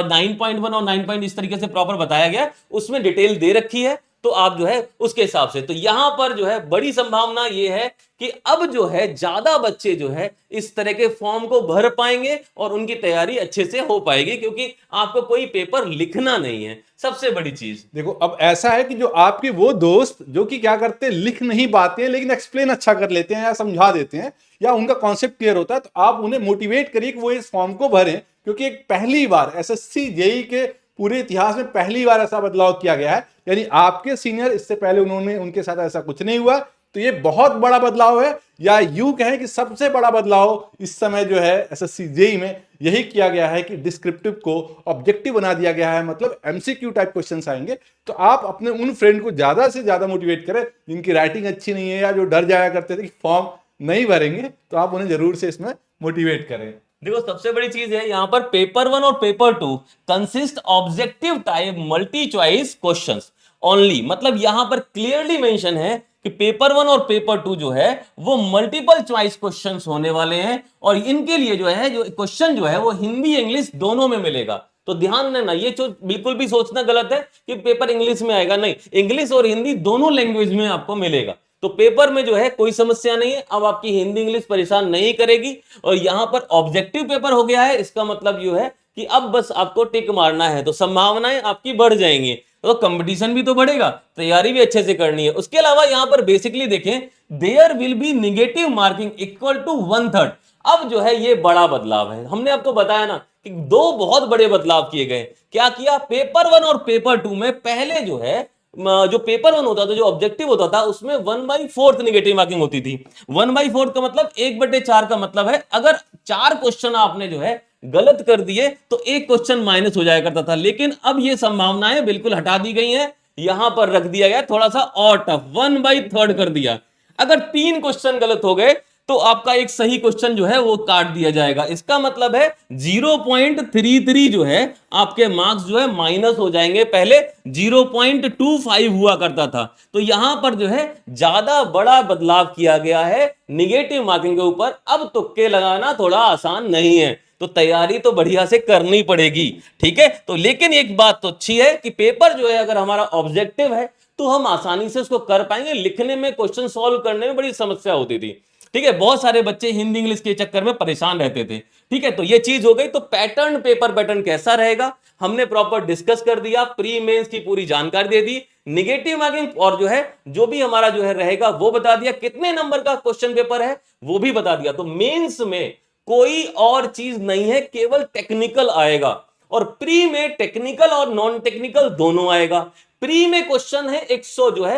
9.1 और 9 पॉइंट इस तरीके से प्रॉपर बताया गया, उसमें डिटेल दे रखी है, तो आप जो है उसके हिसाब से। तो यहां पर जो है बड़ी संभावना ये है कि अब जो है ज्यादा बच्चे जो है इस तरह के फॉर्म को भर पाएंगे और उनकी तैयारी अच्छे से हो पाएगी, क्योंकि आपको कोई पेपर लिखना नहीं है। सबसे बड़ी चीज देखो, अब ऐसा है कि जो आपके वो दोस्त जो कि क्या करते हैं, लिख नहीं पाते हैं लेकिन एक्सप्लेन अच्छा कर लेते हैं या समझा देते हैं या उनका कॉन्सेप्ट क्लियर होता है, तो आप उन्हें मोटिवेट करिए कि वो इस फॉर्म को भरें। क्योंकि एक पहली बार एसएससी जेई के पूरे इतिहास में पहली बार ऐसा बदलाव किया गया है। यानी आपके सीनियर, इससे पहले उन्होंने, उनके साथ ऐसा कुछ नहीं हुआ, तो ये बहुत बड़ा बदलाव है। या यूं कहें कि सबसे बड़ा बदलाव इस समय जो है एसएससी जेई में यही किया गया है कि डिस्क्रिप्टिव को ऑब्जेक्टिव बना दिया गया है, मतलब एमसीक्यू टाइप क्वेश्चंस आएंगे। तो आप अपने उन फ्रेंड को ज्यादा से ज्यादा मोटिवेट करें जिनकी राइटिंग अच्छी नहीं है या जो डर जाया करते थे कि फॉर्म नहीं भरेंगे, तो आप उन्हें जरूर से इसमें मोटिवेट करें। देखो, सबसे बड़ी चीज है यहां पर पेपर 1 और paper 2 consist objective type multi choice questions only. मतलब यहां पर क्लियरली मेंशन है कि पेपर 1 और पेपर 2 जो है वो मल्टीपल चॉइस क्वेश्चंस होने वाले हैं, और इनके लिए जो है जो क्वेश्चन जो है वो हिंदी इंग्लिश दोनों में मिलेगा। तो ध्यान देना, ये बिल्कुल भी सोचना गलत है कि पेपर इंग्लिश में आएगा, नहीं, इंग्लिश और हिंदी दोनों लैंग्वेज में आपको मिलेगा। तो पेपर में जो है कोई समस्या नहीं है, अब आपकी हिंदी इंग्लिश परेशान नहीं करेगी। और यहां पर ऑब्जेक्टिव पेपर हो गया है, इसका मतलब ये है कि अब बस आपको टिक मारना है, तो संभावनाएं आपकी बढ़ जाएंगी, तो कंपटीशन भी तो बढ़ेगा, तैयारी भी अच्छे से करनी है। उसके अलावा यहां पर बेसिकली देखें, there will be negative marking equal to 1/3। अब जो है ये बड़ा बदलाव है। हमने आपको बताया ना कि दो बहुत बड़े बदलाव किए गए। क्या किया? पेपर 1 और पेपर 2 में पहले जो है जो पेपर 1 होता था, जो ऑब्जेक्टिव होता था, उसमें 1/4 निगेटिव मार्किंग होती थी। 1/4 का मतलब 1/4 का मतलब है अगर 4 क्वेश्चन आपने जो है गलत कर दिए तो एक क्वेश्चन माइनस हो जाया करता था। लेकिन अब ये संभावनाएं बिल्कुल हटा दी गई हैं, यहां पर रख दिया गया थोड़ा सा और टफ, 1/3 कर दिया। अगर 3 क्वेश्चन गलत हो गए तो आपका एक सही क्वेश्चन जो है वो काट दिया जाएगा। इसका मतलब है 0.33 जो है आपके मार्क्स जो है माइनस हो जाएंगे। पहले 0.25 हुआ करता था। तो यहां पर जो है ज्यादा बड़ा बदलाव किया गया है निगेटिव मार्किंग के ऊपर। अब तुक्के लगाना थोड़ा आसान नहीं है, तो तैयारी तो बढ़िया से करनी पड़ेगी। ठीक है, तो लेकिन एक बात तो अच्छी है कि पेपर जो है अगर हमारा ऑब्जेक्टिव है तो हम आसानी से उसको कर पाएंगे। लिखने में, क्वेश्चन सॉल्व करने में बड़ी समस्या होती थी। ठीक है, बहुत सारे बच्चे हिंदी इंग्लिश के चक्कर में परेशान रहते थे। ठीक है, तो ये चीज हो गई। तो पैटर्न, पेपर पैटर्न कैसा रहेगा हमने प्रॉपर डिस्कस कर दिया, प्री मेंस की पूरी जानकारी दे दी, निगेटिव मार्किंग और जो है जो भी हमारा जो है रहेगा वो बता दिया, कितने नंबर का क्वेश्चन पेपर है वो भी बता दिया। तो मेंस में कोई और चीज नहीं है, केवल टेक्निकल आएगा। और प्री में टेक्निकल और नॉन टेक्निकल दोनों आएगा। प्री में क्वेश्चन है 100 जो है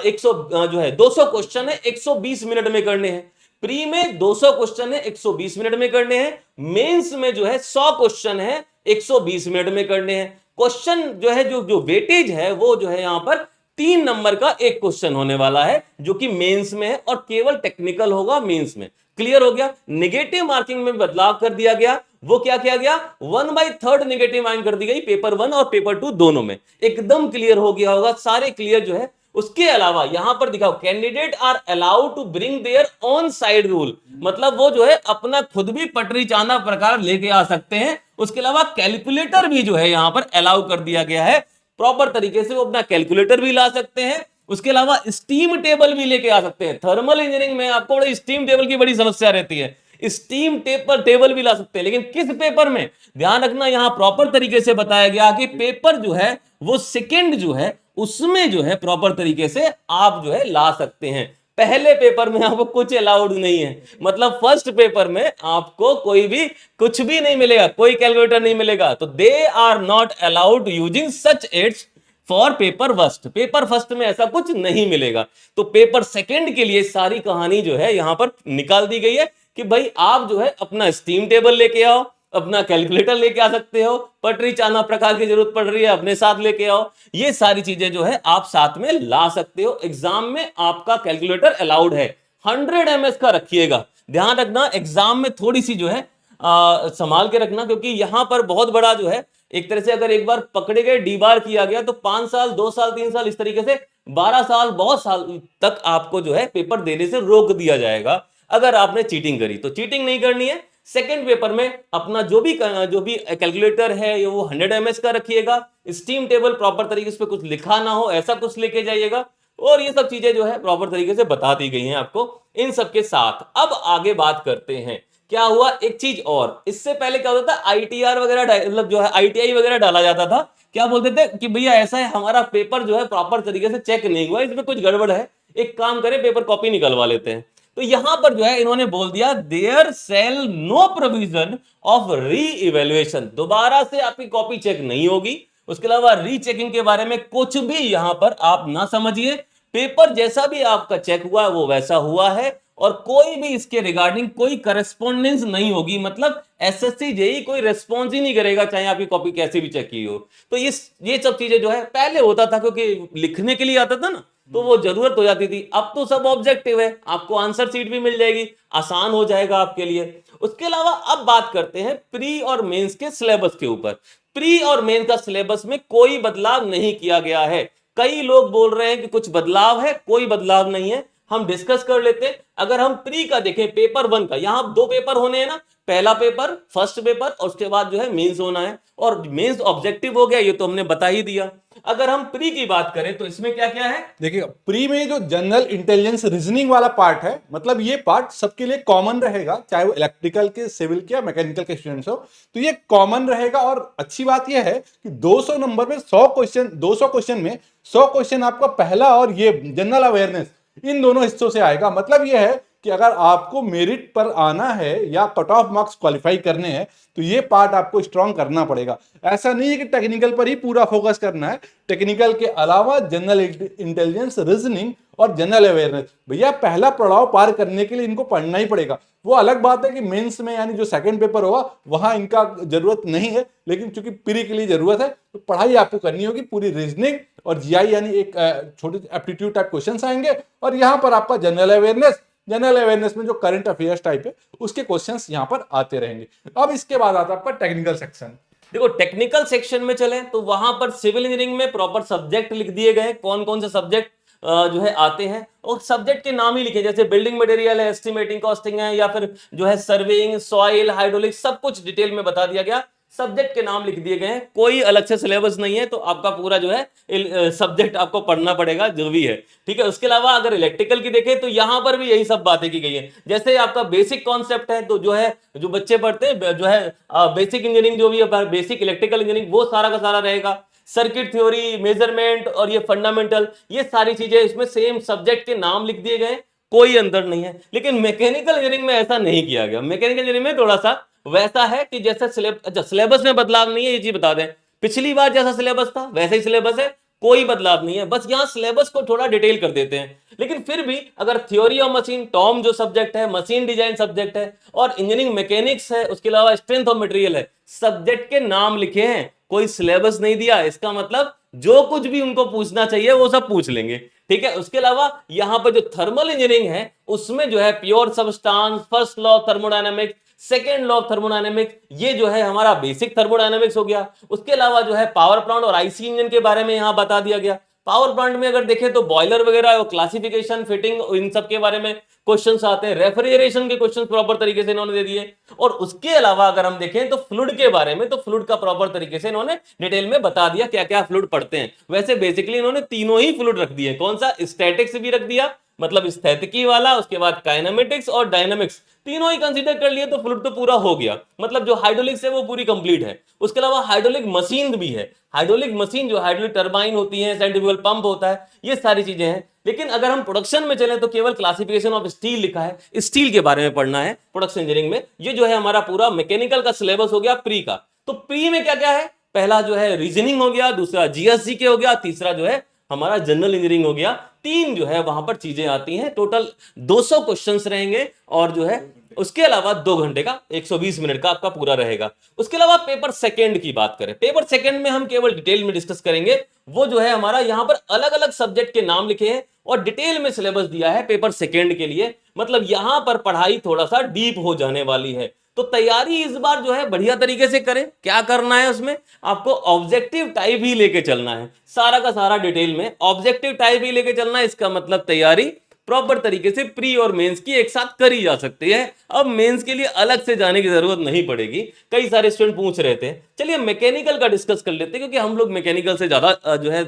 100 जो है 200 क्वेश्चन है 120 मिनट में करने हैं। प्री में 200 क्वेश्चन है 120 मिनट में करने हैं। मेंस में जो है 100 क्वेश्चन है 120 मिनट में करने हैं। क्वेश्चन जो है जो वेटेज है वो जो है यहां पर 3 नंबर का एक क्वेश्चन होने वाला है जो कि मेंस में है और केवल टेक्निकल होगा मेंस में। क्लियर हो गया? निगेटिव मार्किंग में बदलाव कर दिया गया। वो क्या किया गया? 1/3 निगेटिव मार्किंग कर दी गई पेपर 1 और पेपर 2 दोनों में। एकदम क्लियर हो गया होगा, सारे क्लियर जो है। उसके अलावा यहां पर दिखाओ, candidate are allowed to bring their own side rule, मतलब वो जो है अपना खुद भी पटरी चांदा प्रकार लेके आ सकते हैं। उसके अलावा कैलकुलेटर भी जो है यहां पर अलाउ कर दिया गया है, प्रॉपर तरीके से वो अपना कैलकुलेटर भी ला सकते हैं। उसके अलावा स्टीम टेबल भी लेके आ सकते हैं। थर्मल इंजीनियरिंग में आपको बड़ी स्टीम टेबल की बड़ी समस्या रहती है, स्टीम टेबल भी ला सकते हैं। लेकिन किस पेपर में? ध्यान रखना, यहां प्रॉपर तरीके से बताया गया कि पेपर जो है वो सेकंड जो है उसमें जो है प्रॉपर तरीके से आप जो है ला सकते हैं। पहले पेपर में आपको कुछ अलाउड नहीं है, मतलब फर्स्ट पेपर में आपको कोई भी कुछ भी नहीं मिलेगा, कोई कैलकुलेटर नहीं मिलेगा। तो they are not allowed using such aids for paper first. Paper first में ऐसा कुछ नहीं मिलेगा। तो पेपर सेकंड के लिए सारी कहानी जो है यहां पर निकाल दी गई है कि भाई आप जो है अपना स्टीम टेबल लेके आओ, अपना कैलकुलेटर लेके आ सकते हो, पटरी चांदा प्रकार की जरूरत पड़ रही है अपने साथ लेके आओ, ये सारी चीजें जो है आप साथ में ला सकते हो। एग्जाम में आपका कैलकुलेटर अलाउड है। 100 mS का रखिएगा, ध्यान रखना एग्जाम में थोड़ी सी जो है संभाल के रखना, क्योंकि यहां पर बहुत बड़ा जो है एक तरह से अगर एक बार पकड़े गए, डीबार किया गया तो 5 साल 2 साल 3 साल इस तरीके से 12 साल बहुत साल तक आपको जो है पेपर देने से रोक दिया जाएगा अगर आपने चीटिंग करी। तो चीटिंग नहीं करनी है। सेकंड पेपर में अपना जो भी कैलकुलेटर है ये वो 100 mS का रखिएगा। स्टीम टेबल प्रॉपर तरीके से कुछ लिखा ना हो ऐसा कुछ लेके जाइएगा। और ये सब चीजें जो है प्रॉपर तरीके से बता दी गई हैं आपको इन सब के साथ। अब आगे बात करते हैं क्या हुआ। एक चीज और, इससे पहले क्या होता था, ITR वगैरह मतलब जो है ITI वगैरह डाला जाता था। क्या बोलते थे कि भैया ऐसा है हमारा पेपर जो है प्रॉपर तरीके से चेक नहीं हुआ, इसमें कुछ गड़बड़ है, एक काम करें पेपर कॉपी निकलवा लेते हैं। तो यहां पर जो है इन्होंने बोल दिया there shall no provision of reevaluation, दोबारा से आपकी कॉपी चेक नहीं होगी। उसके अलावा रीचेकिंग के बारे में कुछ भी यहां पर आप ना समझिए। पेपर जैसा भी आपका चेक हुआ वो वैसा हुआ है और कोई भी इसके रिगार्डिंग कोई करस्पॉन्डेंस नहीं होगी, मतलब SSC जेई कोई रेस्पॉन्स ही नहीं करेगा चाहे आपकी कॉपी कैसे भी चेक की हो। तो ये सब चीजें जो है पहले होता था क्योंकि लिखने के लिए आता था ना, तो वो जरूरत हो जाती थी। अब तो सब ऑब्जेक्टिव है, आपको आंसर शीट भी मिल जाएगी, आसान हो जाएगा आपके लिए। उसके अलावा अब बात करते हैं प्री और मेंस के सिलेबस के ऊपर। प्री और मेंस का सिलेबस में कोई बदलाव नहीं किया गया है। कई लोग बोल रहे हैं कि कुछ बदलाव है, कोई बदलाव नहीं है। हम डिस्कस कर लेते हैं। अगर हम प्री का देखें, पेपर 1 का, यहां 2 पेपर होने हैं ना, पहला पेपर फर्स्ट पेपर और उसके बाद जो है मेंस होना है, और मेंस ऑब्जेक्टिव हो गया ये तो हमने बता ही दिया। अगर हम प्री की बात करें तो इसमें क्या क्या है, देखिए प्री में जो जनरल इंटेलिजेंस रीजनिंग वाला पार्ट है, मतलब ये पार्ट सबके लिए कॉमन रहेगा, चाहे वो इलेक्ट्रिकल के, सिविल के या मैकेनिकल के स्टूडेंट्स हो, तो ये कॉमन रहेगा। और अच्छी बात ये है कि 200 नंबर में 100 क्वेश्चन, 200 क्वेश्चन में 100 क्वेश्चन आपका पहला और ये जनरल अवेयरनेस इन दोनों हिस्सों से आएगा। मतलब ये है कि अगर आपको मेरिट पर आना है या कट ऑफ मार्क्स क्वालिफाई करने हैं तो ये पार्ट आपको स्ट्रांग करना पड़ेगा। ऐसा नहीं है कि टेक्निकल पर ही पूरा फोकस करना है, टेक्निकल के अलावा जनरल इंटेलिजेंस, रीजनिंग और जनरल अवेयरनेस, भैया पहला पड़ाव पार करने के लिए इनको पढ़ना ही पड़ेगा। वो अलग बात है कि मेंस में यानी जो सेकंड पेपर होगा वहां इनका जरूरत नहीं है, लेकिन चूंकि प्री के लिए जरूरत है तो पढ़ाई आपको करनी होगी पूरी। रीजनिंग और जीआई यानी एक छोटे एप्टीट्यूड टाइप क्वेश्चन आएंगे और यहां पर आपका जनरल अवेयरनेस में जो करंट अफेयर्स टाइप है उसके क्वेश्चंस यहां पर आते रहेंगे। अब इसके बाद आता है आपका टेक्निकल सेक्शन। देखो टेक्निकल सेक्शन में चले तो वहां पर सिविल इंजीनियरिंग में प्रॉपर सब्जेक्ट लिख दिए गए, कौन कौन से सब्जेक्ट जो है आते हैं, और सब्जेक्ट के नाम ही लिखे, जैसे बिल्डिंग मटेरियल है, एस्टिमेटिंग कॉस्टिंग है, या फिर जो है सर्वेइंग, सॉइल, हाइड्रोलिक, सब कुछ डिटेल में बता दिया गया, सब्जेक्ट के नाम लिख दिए गए हैं, कोई अलग से सिलेबस नहीं है। तो आपका पूरा जो है सब्जेक्ट आपको पढ़ना पड़ेगा जो भी है, ठीक है। उसके अलावा अगर इलेक्ट्रिकल की देखें तो यहां पर भी यही सब बातें की गई है। जैसे आपका बेसिक कॉन्सेप्ट है तो जो है जो बच्चे पढ़ते हैं जो है बेसिक इंजीनियरिंग, जो भी है बेसिक इलेक्ट्रिकल इंजीनियरिंग, वो सारा का सारा रहेगा। सर्किट थ्योरी, मेजरमेंट और ये फंडामेंटल, ये सारी चीजें इसमें सेम सब्जेक्ट के नाम लिख दिए गए, कोई अंतर नहीं है। लेकिन मैकेनिकल इंजीनियरिंग में ऐसा नहीं किया गया। मैकेनिकल इंजीनियरिंग में थोड़ा सा वैसा है कि जैसा सिलेबस में बदलाव नहीं है, ये चीज बता दें। पिछली बार जैसा सिलेबस था वैसा ही सिलेबस है, कोई बदलाव नहीं है, बस यहां सिलेबस को थोड़ा डिटेल कर देते हैं। लेकिन फिर भी अगर थ्योरी ऑफ मशीन, टॉम जो सब्जेक्ट है, मशीन डिजाइन सब्जेक्ट है, और इंजीनियरिंग मैकेनिक्स है, उसके अलावा स्ट्रेंथ ऑफ मटेरियल है, सब्जेक्ट के नाम लिखे हैं, कोई सिलेबस नहीं दिया। इसका मतलब जो कुछ भी उनको पूछना चाहिए वो सब पूछ लेंगे, ठीक है। उसके अलावा यहां पर जो थर्मल इंजीनियरिंग है उसमें जो है pure substance, first law of thermodynamics, second law of thermodynamics, ये जो है हमारा बेसिक थर्मोडायनामिक्स हो गया। उसके अलावा जो है पावर प्लांट और आईसी इंजन के बारे में यहां बता दिया गया। पावर प्लांट में अगर देखें तो बॉयलर वगैरह, क्लासिफिकेशन, फिटिंग, इन सब के बारे में क्वेश्चंस आते हैं। रेफ्रिजरेशन के क्वेश्चंस प्रॉपर तरीके से इन्होंने दे दिए। और उसके अलावा अगर हम देखें तो फ्लूइड के बारे में, तो फ्लूइड का प्रॉपर तरीके से इन्होंने डिटेल में बता दिया क्या क्या फ्लूइड पढ़ते हैं। वैसे बेसिकली इन्होंने तीनों ही फ्लूइड रख दिए। कौन सा? स्टैटिक्स भी रख दिया, मतलब स्थैतिकी वाला, उसके बाद काइनेमेटिक्स और डायनामिक्स, तीनों ही कंसीडर कर लिए तो फ्लूइड तो पूरा हो गया। मतलब जो हाइड्रोलिक्स है वो पूरी कंप्लीट है। उसके अलावा हाइड्रोलिक मशीन भी है। हाइड्रोलिक मशीन जो हाइड्रोलिक टरबाइन होती है, सेंट्रीफ्यूगल पंप होता है, ये सारी चीजें हैं। लेकिन अगर हम प्रोडक्शन में चले तो केवल क्लासिफिकेशन ऑफ स्टील लिखा है, स्टील के बारे में पढ़ना है प्रोडक्शन इंजीनियरिंग में। ये जो है हमारा पूरा मैकेनिकल का सिलेबस हो गया प्री का। तो प्री में क्या क्या है? पहला जो है रीजनिंग हो गया, दूसरा जीएसजी के हो गया, तीसरा जो है हमारा जनरल इंजीनियरिंग हो गया। तीन जो है वहां पर चीजें आती हैं। टोटल 200 क्वेश्चंस रहेंगे और जो है उसके अलावा 2 घंटे का 120 मिनट का आपका पूरा रहेगा। उसके अलावा पेपर सेकंड की बात करें, पेपर सेकंड में हम केवल डिटेल में डिस्कस करेंगे। वो जो है हमारा यहाँ पर अलग अलग सब्जेक्ट के नाम लिखे हैं और डिटेल में सिलेबस दिया है पेपर सेकंड के लिए। मतलब यहां पर पढ़ाई थोड़ा सा डीप हो जाने वाली है। तो तैयारी इस बार जो है बढ़िया तरीके से करें। क्या करना है उसमें? आपको ऑब्जेक्टिव टाइप ही लेके चलना है, सारा का सारा डिटेल में ऑब्जेक्टिव टाइप ही लेके चलना है। इसका मतलब तैयारी प्रॉपर तरीके से प्री और मेंस की एक साथ करी जा सकती है। अब मेंस के लिए अलग से जाने की जरूरत नहीं पड़ेगी। कई सारे स्टूडेंट पूछ रहे थे। चलिए मैकेनिकल का डिस्कस कर लेते हैं, क्योंकि हम लोग मैकेनिकल से ज्यादा जो है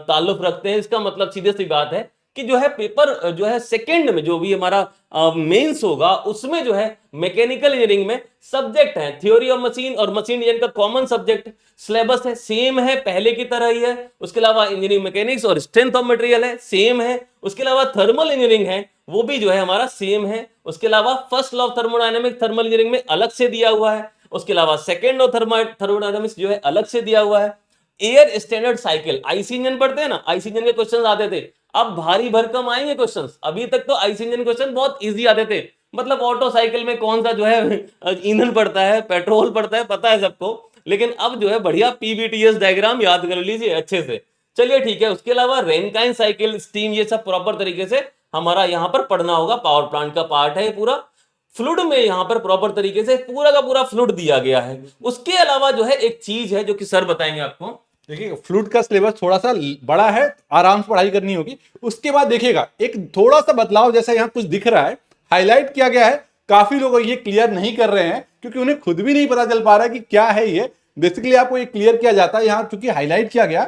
ताल्लुक रखते हैं। इसका मतलब सीधे सी बात है कि जो है पेपर जो है सेकंड में जो भी हमारा मेंस होगा उसमें जो है मैकेनिकल इंजीनियरिंग में सब्जेक्ट है थ्योरी ऑफ मशीन और मशीन डिजाइन का कॉमन सब्जेक्ट। सिलेबस है सेम है, पहले की तरह ही है। उसके अलावा इंजीनियरिंग मैकेनिक्स और स्ट्रेंथ ऑफ मटेरियल है सेम है। उसके अलावा थर्मल इंजीनियरिंग है वो भी जो है हमारा सेम है। उसके अलावा first law of thermodynamics thermal engineering में अलग से दिया हुआ है। उसके अलावा सेकेंड ऑफ थर्मोडायनामिक्स जो है अलग से दिया हुआ है। Air standard cycle, IC engine पढ़ते हैं ना, आईसी इंजन के क्वेश्चंस आते थे। अब भारी भरकम आएंगे क्वेश्चंस। अभी तक तो आईसी इंजन क्वेश्चन बहुत इजी आते थे। मतलब ऑटो साइकिल में कौन सा जो है ईंधन पड़ता है, पेट्रोल पड़ता है, पता है सबको। लेकिन अब जो है बढ़िया पीवीटीएस डायग्राम याद कर लीजिए अच्छे से। चलिए ठीक है। उसके अलावा रेनकाइन साइकिल, स्टीम, ये सब प्रॉपर तरीके से हमारा यहाँ पर पढ़ना होगा। पावर प्लांट का पार्ट है ये पूरा। फ्लूइड में यहाँ पर प्रॉपर तरीके से पूरा का पूरा फ्लूइड दिया गया है। उसके अलावा जो है एक चीज है जो कि सर बताएंगे आपको। देखिए फ्लूइड का सिलेबस थोड़ा सा बड़ा है, आराम से पढ़ाई करनी होगी। उसके बाद देखिएगा एक थोड़ा सा बदलाव जैसा यहाँ कुछ दिख रहा है, हाईलाइट किया गया है। काफी लोग ये क्लियर नहीं कर रहे हैं क्योंकि उन्हें खुद भी नहीं पता चल पा रहा है कि क्या है ये। बेसिकली आपको ये क्लियर किया जाता है यहाँ, चूंकि हाईलाइट किया गया।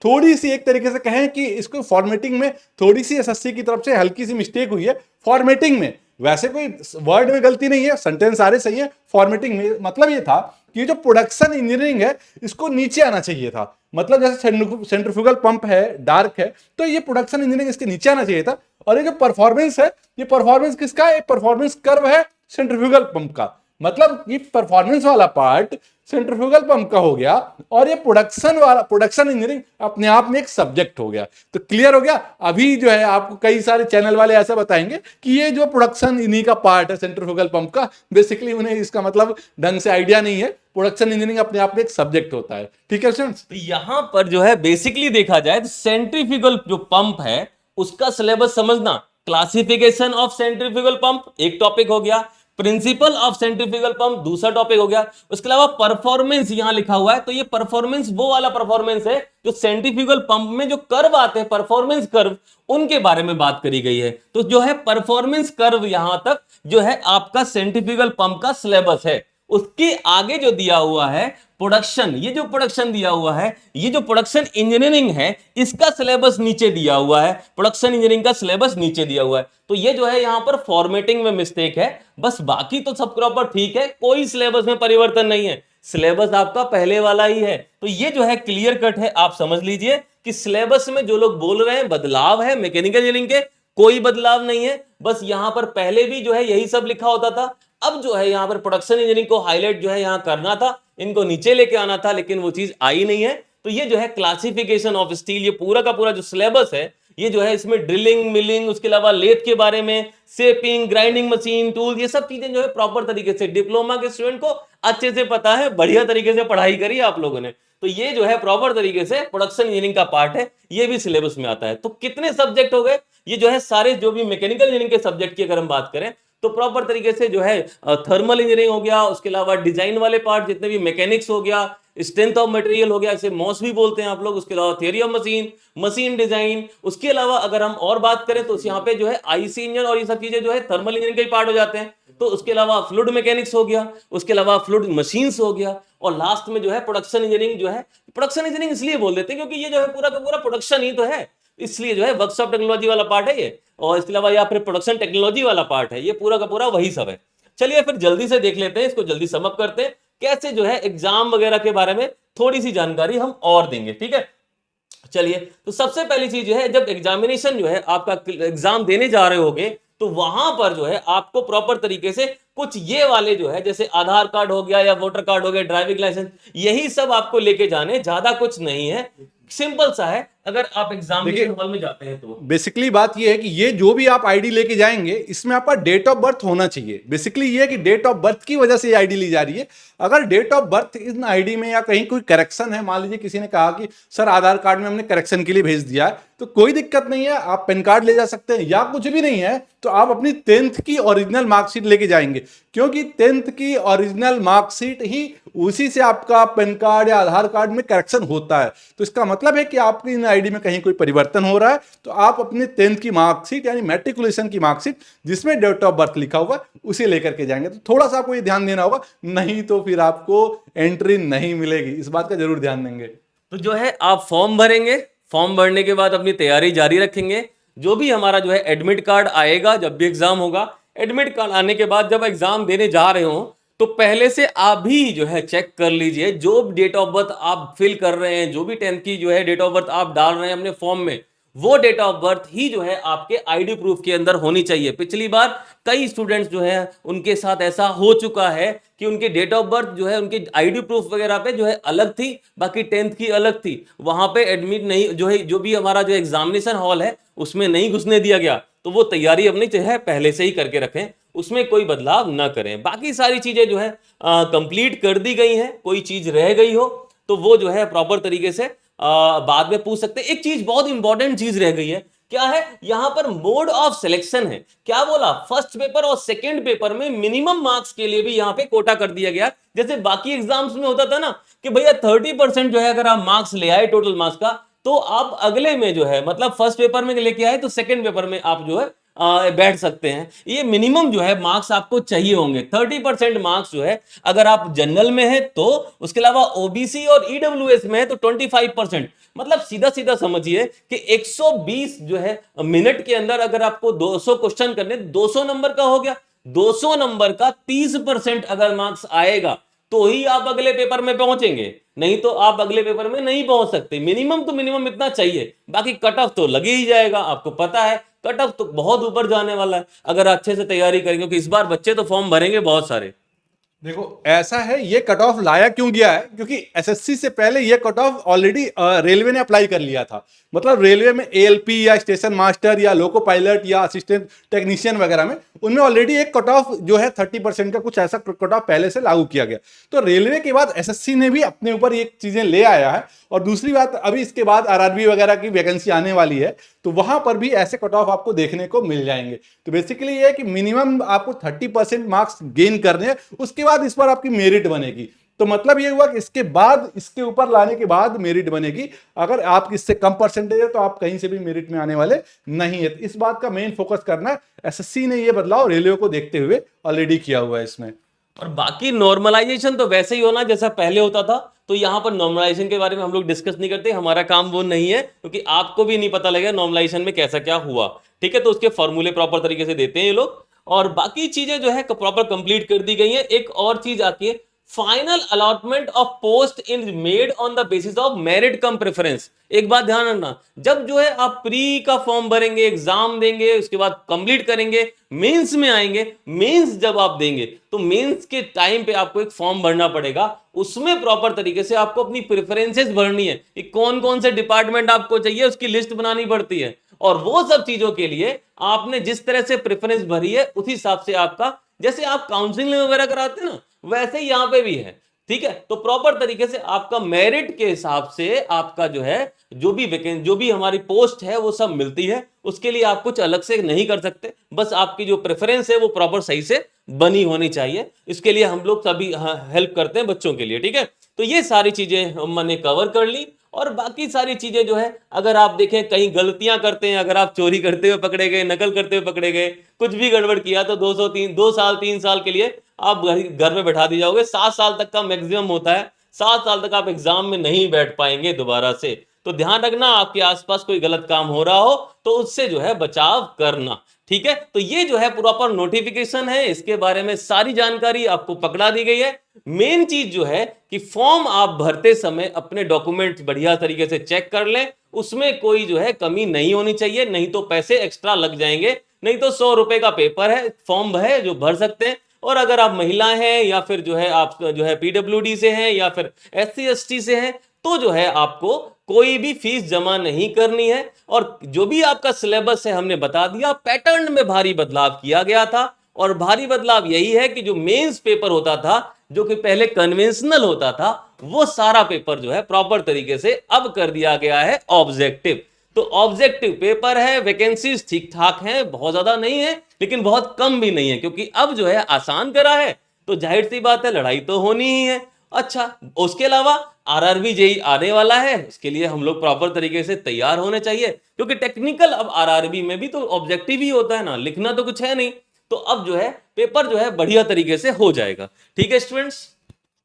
थोड़ी सी एक तरीके से कहें कि इसको फॉर्मेटिंग में थोड़ी सी एसएससी की तरफ से हल्की सी मिस्टेक हुई है फॉर्मेटिंग में। वैसे कोई वर्ड में गलती नहीं है, सेंटेंस सारे सही है। फॉर्मेटिंग में मतलब ये था कि जो प्रोडक्शन इंजीनियरिंग है इसको नीचे आना चाहिए था। मतलब जैसे सेंट्रीफ्यूगल पंप है, डार्क है, तो ये प्रोडक्शन इंजीनियरिंग इसके नीचे आना चाहिए था। और ये जो परफॉर्मेंस है, ये परफॉर्मेंस किसका है? परफॉर्मेंस कर्व है सेंट्रीफ्यूगल पंप का। मतलब ये परफॉर्मेंस वाला पार्ट सेंट्रीफ्यूगल पंप का हो गया, और ये प्रोडक्शन इंजीनियरिंग अपने आप में एक सब्जेक्ट हो गया। तो क्लियर हो गया। अभी जो है आपको कई सारे चैनल वाले ऐसा बताएंगे कि ये जो प्रोडक्शन इन्हीं का पार्ट है सेंट्रीफ्यूगल पंप का, बेसिकली उन्हें इसका मतलब ढंग से आइडिया नहीं है। प्रोडक्शन इंजीनियरिंग अपने आप में एक सब्जेक्ट होता है। ठीक है स्टूडेंट्स? तो यहां पर जो है बेसिकली देखा जाए तो सेंट्रीफ्यूगल जो पंप है उसका सिलेबस समझना, क्लासिफिकेशन ऑफ सेंट्रीफ्यूगल पंप एक टॉपिक हो गया, प्रिंसिपल ऑफ सेंट्रीफ्यूगल पंप दूसरा टॉपिक हो गया, उसके अलावा परफॉर्मेंस यहां लिखा हुआ है। तो ये परफॉर्मेंस वो वाला परफॉर्मेंस है जो सेंट्रीफ्यूगल पंप में जो कर्व आते हैं, परफॉर्मेंस कर्व, उनके बारे में बात करी गई है। तो जो है परफॉर्मेंस कर्व यहां तक जो है आपका सेंट्रीफ्यूगल पंप का सिलेबस है। उसके आगे जो दिया हुआ है प्रोडक्शन, ये जो प्रोडक्शन दिया हुआ है, ये जो प्रोडक्शन इंजीनियरिंग है, इसका सिलेबस नीचे दिया हुआ है। प्रोडक्शन इंजीनियरिंग का सिलेबस नीचे दिया हुआ है। तो ये जो है यहां पर फॉर्मेटिंग में मिस्टेक है, बस बाकी तो सब प्रॉपर ठीक है, कोई सिलेबस में परिवर्तन नहीं है, सिलेबस आपका पहले वाला ही है। तो ये जो है क्लियर कट है, आप समझ लीजिए कि सिलेबस में जो लोग बोल रहे हैं बदलाव है मैकेनिकल इंजीनियरिंग के, कोई बदलाव नहीं है। बस यहां पर पहले भी जो है यही सब लिखा होता था। अब जो है यहां पर प्रोडक्शन इंजीनियरिंग को हाईलाइट जो है यहां करना था, इनको नीचे लेके आना था, लेकिन वो चीज आई नहीं है। तो ये जो है क्लासिफिकेशन ऑफ स्टील, ये पूरा का पूरा जो सिलेबस है, ये जो है इसमें ड्रिलिंग, मिलिंग, उसके अलावा लेथ के बारे में, शेपिंग, ग्राइंडिंग मशीन, टूल, ये सब चीजें जो है प्रॉपर तरीके से डिप्लोमा के स्टूडेंट को अच्छे से पता है, बढ़िया तरीके से पढ़ाई करी आप लोगों ने। तो ये जो है प्रॉपर तरीके से प्रोडक्शन इंजीनियरिंग का पार्ट है, ये भी सिलेबस में आता है। तो कितने सब्जेक्ट हो गए? ये जो है सारे जो भी मैकेनिकल इंजीनियरिंग के सब्जेक्ट की अगर हम बात करें तो प्रॉपर तरीके से जो है थर्मल इंजीनियरिंग हो गया, उसके अलावा डिजाइन वाले पार्ट जितने भी मैकेनिक्स हो गया, स्ट्रेंथ ऑफ मटेरियल हो गया, इसे मॉस भी बोलते हैं आप लोग, उसके अलावा theory of machine, machine design, उसके अलावा अगर हम और बात करें तो यहाँ पे जो है आईसी इंजन और ये सब चीजें जो है थर्मल इंजीनियरिंग के पार्ट हो जाते हैं। तो उसके अलावा फ्लूइड मैकेनिक्स हो गया, उसके अलावा फ्लूइड मशीन्स हो गया, और लास्ट में जो है प्रोडक्शन इंजीनियरिंग जो है, प्रोडक्शन इंजीनियरिंग इसलिए बोल देते हैं क्योंकि ये जो है पूरा का पूरा प्रोडक्शन ही तो है, इसलिए जो है वर्कशॉप टेक्नोलॉजी वाला पार्ट है ये, और इसके अलावा या फिर प्रोडक्शन टेक्नोलॉजी वाला पार्ट है, ये पूरा का पूरा वही सब है। चलिए फिर जल्दी से देख लेते हैं, इसको जल्दी समअप करते हैं, कैसे जो है एग्जाम वगैरह के बारे में थोड़ी सी जानकारी हम और देंगे। ठीक है, चलिए। तो सबसे पहली चीज जो है, जब एग्जामिनेशन जो है आपका एग्जाम देने जा रहे होगे तो वहां पर जो है आपको प्रॉपर तरीके से कुछ ये वाले जो है जैसे आधार कार्ड हो गया या वोटर कार्ड हो गया, ड्राइविंग लाइसेंस, यही सब आपको लेके जाने, ज्यादा कुछ नहीं है, सिंपल सा है अगर आप एग्जामिनेशन हॉल में जाते हैं तो। बेसिकली बात ये है कि ये जो भी आप आईडी लेके जाएंगे इसमें आपका डेट ऑफ बर्थ होना चाहिए। बेसिकली ये है कि डेट ऑफ बर्थ की वजह से ये आईडी ली जा रही है। अगर date of birth in ID में या कहीं कोई करेक्शन है, मान लीजिए किसी ने कहा कि सर आधार कार्ड में हमने करेक्शन के लिए भेज दिया है, तो कोई दिक्कत नहीं है, आप पैन कार्ड ले जा सकते हैं, या कुछ भी नहीं है तो आप अपनी 10th की ओरिजिनल मार्कशीट लेके जाएंगे, क्योंकि 10th की ओरिजिनल मार्कशीट ही उसी से आपका पैन कार्ड या आधार कार्ड में करेक्शन होता है। तो इसका मतलब है कि आपकी इन आईडी में कहीं कोई परिवर्तन हो रहा है तो आप अपने 10th की मार्कशीट यानी मैट्रिकुलेशन की मार्कशीट जिसमें डेट ऑफ बर्थ लिखा हुआ है उसे लेकर के जाएंगे। तो थोड़ा सा आपको ये ध्यान देना होगा, नहीं तो फिर आपको एंट्री नहीं मिलेगी, इस बात का जरूर ध्यान देंगे। तो जो है आप फॉर्म भरेंगे, फॉर्म भरने के बाद अपनी तैयारी जारी रखेंगे। जो भी हमारा जो है एडमिट कार्ड आएगा जब भी एग्जाम होगा, एडमिट कार्ड आने के बाद जब एग्जाम देने जा रहे हो तो पहले से आप भी जो है चेक कर लीजिए, जो डेट ऑफ बर्थ आप फिल कर रहे हैं, जो भी 10th की जो है डेट ऑफ बर्थ आप डाल रहे हैं अपने फॉर्म में, वो डेट ऑफ बर्थ ही जो है आपके आईडी प्रूफ के अंदर होनी चाहिए। पिछली बार कई स्टूडेंट्स जो है उनके साथ ऐसा हो चुका है कि उनके डेट ऑफ बर्थ जो है उनके आईडी प्रूफ वगैरह पे जो है अलग थी, बाकी 10th की अलग थी, वहां पे एडमिट नहीं, जो है जो भी हमारा जो एग्जामिनेशन हॉल है उसमें नहीं घुसने दिया गया। तो वो तैयारी अपनी जो है पहले से ही करके रखें, उसमें कोई बदलाव ना करें। बाकी सारी चीजें जो है कंप्लीट कर दी गई हैं, कोई चीज रह गई हो तो वो जो है प्रॉपर तरीके से बाद में पूछ सकते हैं। एक चीज बहुत इंपॉर्टेंट चीज रह गई है, क्या है? यहां पर मोड ऑफ सिलेक्शन है। क्या बोला? फर्स्ट पेपर और सेकंड पेपर में मिनिमम मार्क्स के लिए भी यहां पे कोटा कर दिया गया। जैसे बाकी एग्जाम्स में होता था ना कि भैया 30% जो है अगर आप मार्क्स ले आए टोटल मार्क्स का, तो आप अगले में जो है मतलब फर्स्ट पेपर में लेके आए तो सेकंड पेपर में आप जो है बैठ सकते हैं। ये मिनिमम जो है मार्क्स आपको चाहिए होंगे। 30% मार्क्स जो है अगर आप जनरल में है तो, उसके अलावा ओबीसी और ईडब्ल्यूएस में है तो 25%। मतलब सीधा सीधा समझिए कि 120 जो है मिनट के अंदर अगर आपको 200 क्वेश्चन करने, 200 नंबर का हो गया, 200 नंबर का 30% अगर मार्क्स आएगा तो ही आप अगले पेपर में पहुंचेंगे, नहीं तो आप अगले पेपर में नहीं पहुंच सकते। मिनिमम तो मिनिमम इतना चाहिए, बाकी कट ऑफ तो लगे ही जाएगा। आपको पता है कट ऑफ तो बहुत ऊपर जाने वाला है अगर अच्छे से तैयारी करेंगे, क्योंकि इस बार बच्चे तो फॉर्म भरेंगे बहुत सारे। देखो ऐसा है, ये कट ऑफ लाया क्यों गया है, क्योंकि एसएससी से पहले ये कट ऑफ ऑलरेडी रेलवे ने अप्लाई कर लिया था। मतलब रेलवे में एएलपी या स्टेशन मास्टर या लोको पायलट या असिस्टेंट टेक्नीशियन वगैरह में, उनमें ऑलरेडी एक कट ऑफ जो है 30% का कुछ ऐसा कट ऑफ पहले से लागू किया गया। तो रेलवे के बाद एसएससी ने भी अपने ऊपर ये चीजें ले आया है। और दूसरी बात, अभी इसके बाद आरआरबी वगैरह की वैकेंसी आने वाली है, तो वहां पर भी ऐसे कट ऑफ आपको देखने को मिल जाएंगे। तो बेसिकली ये है कि मिनिमम आपको 30% मार्क्स गेन करने हैं, उसके बाद इस पर आपकी मेरिट बनेगी। तो मतलब ये हुआ कि इसके बाद, इसके ऊपर लाने के बाद मेरिट बनेगी। अगर आप इससे कम परसेंटेज है तो आप कहीं से भी मेरिट में आने वाले नहीं है। तो इस बात का मेन फोकस करना है। एसएससी ने ये बदलाव रेलवे को देखते हुए ऑलरेडी किया हुआ है इसमें। और बाकी नॉर्मलाइजेशन तो वैसे ही होना जैसा पहले होता था। तो यहाँ पर नॉर्मलाइजेशन के बारे में हम लोग डिस्कस नहीं करते, हमारा काम वो नहीं है, क्योंकि आपको भी नहीं पता लगेगा नॉर्मलाइजेशन में कैसा क्या हुआ। ठीक है, तो उसके फॉर्मूले प्रॉपर तरीके से देते हैं ये लोग, और बाकी चीजें जो है प्रॉपर कंप्लीट कर दी गई है। एक और चीज आती है, final allotment of post in made on the basis of merit come preference. एक बात ध्यान रखना, जब जो है आप प्री का फॉर्म भरेंगे, एग्जाम देंगे, उसके बाद कंप्लीट करेंगे, मेंस में आएंगे, मेंस जब आप देंगे तो मेंस के टाइम पे आपको एक फॉर्म भरना पड़ेगा। उसमें प्रॉपर तरीके से आपको अपनी प्रेफरेंसेस भरनी है कि कौन कौन से डिपार्टमेंट आपको चाहिए, उसकी लिस्ट बनानी पड़ती है। और वो सब चीजों के लिए आपने जिस तरह से प्रेफरेंस भरी है उस हिसाब से आपका, जैसे आप काउंसलिंग वगैरह कराते हैं ना, वैसे ही यहां पे भी है। ठीक है, तो प्रॉपर तरीके से आपका मेरिट के हिसाब से आपका जो है जो भी वैकेंसी, जो भी हमारी पोस्ट है वो सब मिलती है। उसके लिए आप कुछ अलग से नहीं कर सकते, बस आपकी जो प्रेफरेंस है वो प्रॉपर सही से बनी होनी चाहिए। इसके लिए हम लोग सभी हेल्प करते हैं बच्चों के लिए। ठीक है, तो ये सारी चीजें मैंने कवर कर ली। और बाकी सारी चीजें जो है, अगर आप देखें कहीं गलतियां करते हैं, अगर आप चोरी करते हुए पकड़े गए, नकल करते हुए पकड़े गए, कुछ भी गड़बड़ किया, तो 2 साल 3 साल के लिए आप घर में बैठा दिए जाओगे। 7 साल तक का मैक्सिमम होता है, 7 साल तक आप एग्जाम में नहीं बैठ पाएंगे दोबारा से। तो ध्यान रखना, आपके आसपास कोई गलत काम हो रहा हो तो उससे जो है बचाव करना। ठीक है, तो ये जो है प्रॉपर नोटिफिकेशन है, इसके बारे में सारी जानकारी आपको पकड़ा दी गई है। मेन चीज जो है कि फॉर्म आप भरते समय अपने डॉक्यूमेंट्स बढ़िया तरीके से चेक कर लें, उसमें कोई जो है कमी नहीं होनी चाहिए, नहीं तो पैसे एक्स्ट्रा लग जाएंगे। नहीं तो 100 रुपए का पेपर है, फॉर्म है जो भर सकते हैं। और अगर आप महिला हैं या फिर जो है आप जो है पीडब्ल्यूडी से हैं या फिर SC ST से हैं, तो जो है आपको कोई भी फीस जमा नहीं करनी है। और जो भी आपका सिलेबस है हमने बता दिया, पैटर्न में भारी बदलाव किया गया था। और भारी बदलाव यही है कि जो मेंस पेपर होता था, जो कि पहले कन्वेंशनल होता था, वो सारा पेपर जो है प्रॉपर तरीके से अब कर दिया गया है ऑब्जेक्टिव। तो ऑब्जेक्टिव पेपर है, वैकेंसीज ठीक ठाक हैं, बहुत ज्यादा नहीं है लेकिन बहुत कम भी नहीं है, क्योंकि अब जो है आसान करा है, तो जाहिर सी बात है लड़ाई तो होनी ही है। अच्छा, उसके अलावा आरआरबी जेई आने वाला है, उसके लिए हम लोग प्रॉपर तरीके से तैयार होने चाहिए, क्योंकि टेक्निकल अब आरआरबी में भी तो ऑब्जेक्टिव ही होता है ना, लिखना तो कुछ है नहीं। तो अब जो है पेपर जो है बढ़िया तरीके से हो जाएगा। ठीक है स्टूडेंट्स,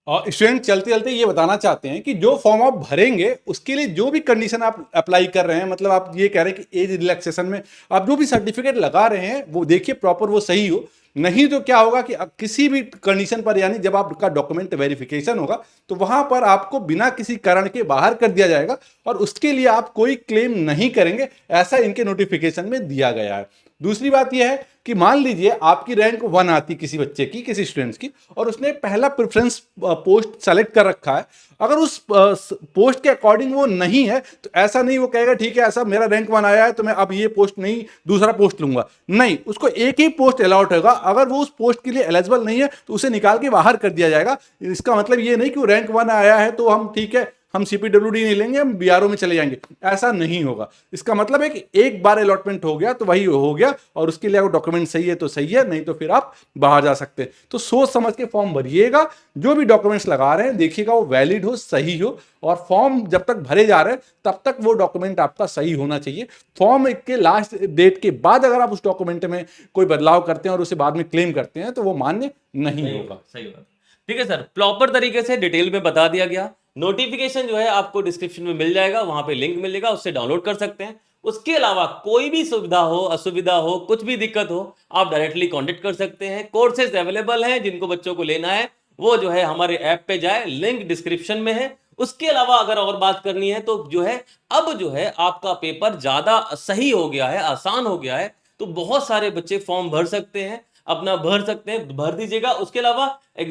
और स्टूडेंट चलते चलते ये बताना चाहते हैं कि जो फॉर्म आप भरेंगे उसके लिए जो भी कंडीशन आप अप्लाई कर रहे हैं, मतलब आप ये कह रहे हैं कि एज रिलैक्सेशन में आप जो भी सर्टिफिकेट लगा रहे हैं वो देखिए प्रॉपर वो सही हो। नहीं तो क्या होगा कि किसी भी कंडीशन पर, यानी जब आपका डॉक्यूमेंट वेरिफिकेशन होगा तो वहां पर आपको बिना किसी कारण के बाहर कर दिया जाएगा और उसके लिए आप कोई क्लेम नहीं करेंगे, ऐसा इनके नोटिफिकेशन में दिया गया है। दूसरी बात यह है कि मान लीजिए आपकी रैंक 1 आती किसी बच्चे की, किसी स्टूडेंट्स की, और उसने पहला प्रेफरेंस पोस्ट सेलेक्ट कर रखा है, अगर उस पोस्ट के अकॉर्डिंग वो नहीं है तो ऐसा नहीं वो कहेगा ठीक है ऐसा मेरा रैंक 1 आया है तो मैं अब ये पोस्ट नहीं दूसरा पोस्ट लूंगा। नहीं, उसको एक ही पोस्ट अलॉट होगा। अगर वो उस पोस्ट के लिए एलिजिबल नहीं है तो उसे निकाल के बाहर कर दिया जाएगा। इसका मतलब ये नहीं कि वो रैंक 1 आया है तो हम ठीक है हम सीपीडब्ल्यूडी नहीं लेंगे, हम बीआरओ में चले जाएंगे, ऐसा नहीं होगा। इसका मतलब है कि एक बार अलॉटमेंट हो गया तो वही हो गया, और उसके लिए अगर डॉक्यूमेंट सही है तो सही है, नहीं तो फिर आप बाहर जा सकते हैं। तो सोच समझ के फॉर्म भरिएगा, जो भी डॉक्यूमेंट्स लगा रहे हैं देखिएगा वो वैलिड हो, सही हो। और फॉर्म जब तक भरे जा रहे हैं तब तक वो डॉक्यूमेंट आपका सही होना चाहिए। फॉर्म के लास्ट डेट के बाद अगर आप उस डॉक्यूमेंट में कोई बदलाव करते हैं और उसे बाद में क्लेम करते हैं तो वो मान्य नहीं होगा। सही बात। ठीक है सर, प्रॉपर तरीके से डिटेल में बता दिया गया। नोटिफिकेशन जो है आपको डिस्क्रिप्शन में मिल जाएगा, वहां पे लिंक मिलेगा, उससे डाउनलोड कर सकते हैं। उसके अलावा कोई भी सुविधा हो, असुविधा हो, कुछ भी दिक्कत हो, आप डायरेक्टली कांटेक्ट कर सकते हैं। कोर्सेज अवेलेबल हैं, जिनको बच्चों को लेना है वो जो है हमारे ऐप पे जाए, लिंक डिस्क्रिप्शन में है। उसके अलावा अगर और बात करनी है तो जो है अब जो है आपका पेपर ज्यादा सही हो गया है, आसान हो गया है, तो बहुत सारे बच्चे फॉर्म भर सकते हैं, अपना भर सकते हैं, भर दीजिएगा। उसके अलावा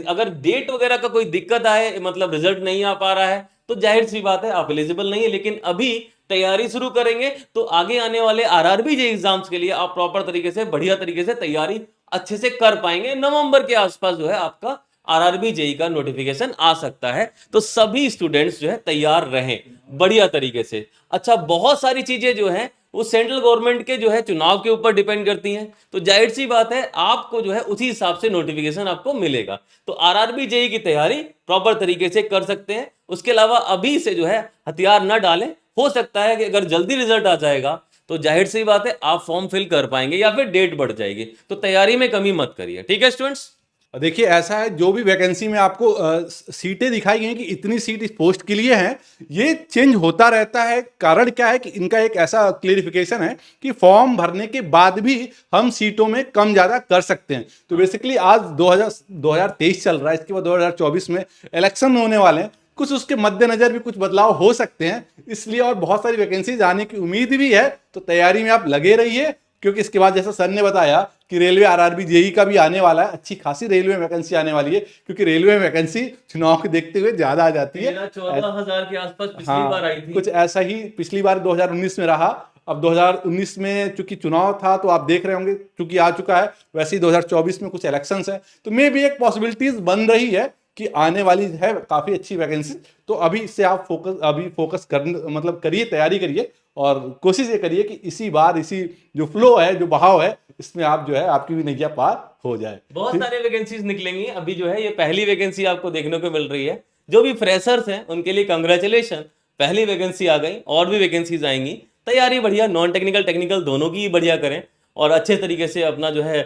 अगर डेट वगैरह का कोई दिक्कत आए, मतलब रिजल्ट नहीं आ पा रहा है, तो जाहिर सी बात है आप एलिजिबल नहीं है। लेकिन अभी तैयारी शुरू करेंगे तो आगे आने वाले आरआरबी जे एग्जाम्स के लिए आप प्रॉपर तरीके से, बढ़िया तरीके से तैयारी अच्छे से कर पाएंगे। नवंबर के आसपास जो है आपका आरआरबी जेई का नोटिफिकेशन आ सकता है। तो सभी स्टूडेंट्स जो है तैयार रहें बढ़िया तरीके से। अच्छा, बहुत सारी चीजें जो है वो सेंट्रल गवर्नमेंट के जो है चुनाव के ऊपर डिपेंड करती हैं, तो जाहिर सी बात है आपको जो है उसी हिसाब से नोटिफिकेशन आपको मिलेगा। तो आरआरबी जेई की तैयारी प्रॉपर तरीके से कर सकते हैं। उसके अलावा अभी से जो है हथियार न डालें, हो सकता है कि अगर जल्दी रिजल्ट आ जाएगा तो जाहिर सी बात है आप फॉर्म फिल कर पाएंगे या फिर डेट बढ़ जाएगी। तो तैयारी में कमी मत करिए, ठीक है स्टूडेंट्स। देखिए ऐसा है, जो भी वैकेंसी में आपको सीटें दिखाई गई हैं कि इतनी सीट इस पोस्ट के लिए हैं, ये चेंज होता रहता है। कारण क्या है कि इनका एक ऐसा क्लेरिफिकेशन है कि फॉर्म भरने के बाद भी हम सीटों में कम ज़्यादा कर सकते हैं। तो बेसिकली आज 2023 चल रहा है, इसके बाद 2024 में इलेक्शन होने वाले हैं, कुछ उसके मद्देनजर भी कुछ बदलाव हो सकते हैं, इसलिए और बहुत सारी वैकेंसीज आने की उम्मीद भी है। तो तैयारी में आप लगे रहिए, क्योंकि इसके बाद जैसा सर ने बताया कि रेलवे आरआरबी जेई का भी आने वाला है, अच्छी खासी रेलवे वैकेंसी आने वाली है, क्योंकि रेलवे वैकेंसी चुनाव को देखते हुए ज्यादा आ जाती है। 14,000 के आसपास पिछली बार आई थी। कुछ ऐसा ही पिछली बार 2019 में रहा। अब 2019 में चूंकि चुनाव था तो आप देख रहे होंगे चूंकि आ चुका है, वैसे ही 2024 में कुछ इलेक्शंस है, तो मे भी एक पॉसिबिलिटीज बन रही है कि आने वाली है काफी अच्छी वैकेंसी। तो अभी इससे आप फोकस कर मतलब करिए, तैयारी करिए, और कोशिश ये करिए कि इसी बार इसी जो फ्लो है, जो बहाव है, इसमें आप जो है आपकी भी नैया पार हो जाए। बहुत सारे वैकेंसीज निकलेंगी। अभी जो है ये पहली वैकेंसी आपको देखने को मिल रही है। जो भी फ्रेशर्स हैं उनके लिए कंग्रेचुलेशन, पहली वैकेंसी आ गई, और भी वैकेंसीज आएंगी। तैयारी बढ़िया, नॉन टेक्निकल टेक्निकल दोनों की बढ़िया करें, और अच्छे तरीके से अपना जो है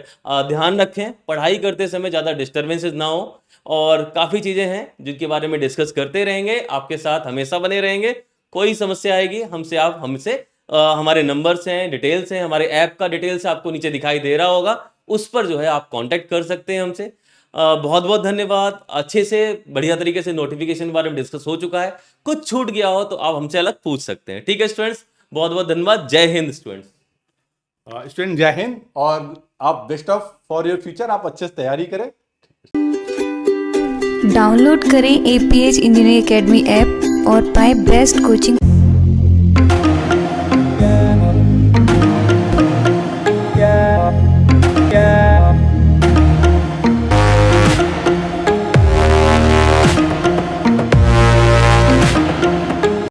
ध्यान रखें। पढ़ाई करते समय ज़्यादा डिस्टर्बेंसेज ना हो, और काफ़ी चीज़ें हैं जिनके बारे में डिस्कस करते रहेंगे, आपके साथ हमेशा बने रहेंगे। कोई समस्या आएगी हमसे हमारे नंबर्स हैं, डिटेल्स हैं, हमारे ऐप का डिटेल्स आपको नीचे दिखाई दे रहा होगा, उस पर जो है आप कांटेक्ट कर सकते हैं हमसे। बहुत बहुत धन्यवाद। अच्छे से बढ़िया तरीके से नोटिफिकेशन के बारे में डिस्कस हो चुका है। कुछ छूट गया हो तो आप हमसे अलग पूछ सकते हैं, ठीक है स्टूडेंट्स। बहुत बहुत धन्यवाद। जय हिंद स्टूडेंट्स। स्टूडेंट जय हिंद, और आप best of for your future, आप अच्छे से तैयारी करें। डाउनलोड करें APH इंजीनियरिंग एकेडमी ऐप और पाएं बेस्ट कोचिंग।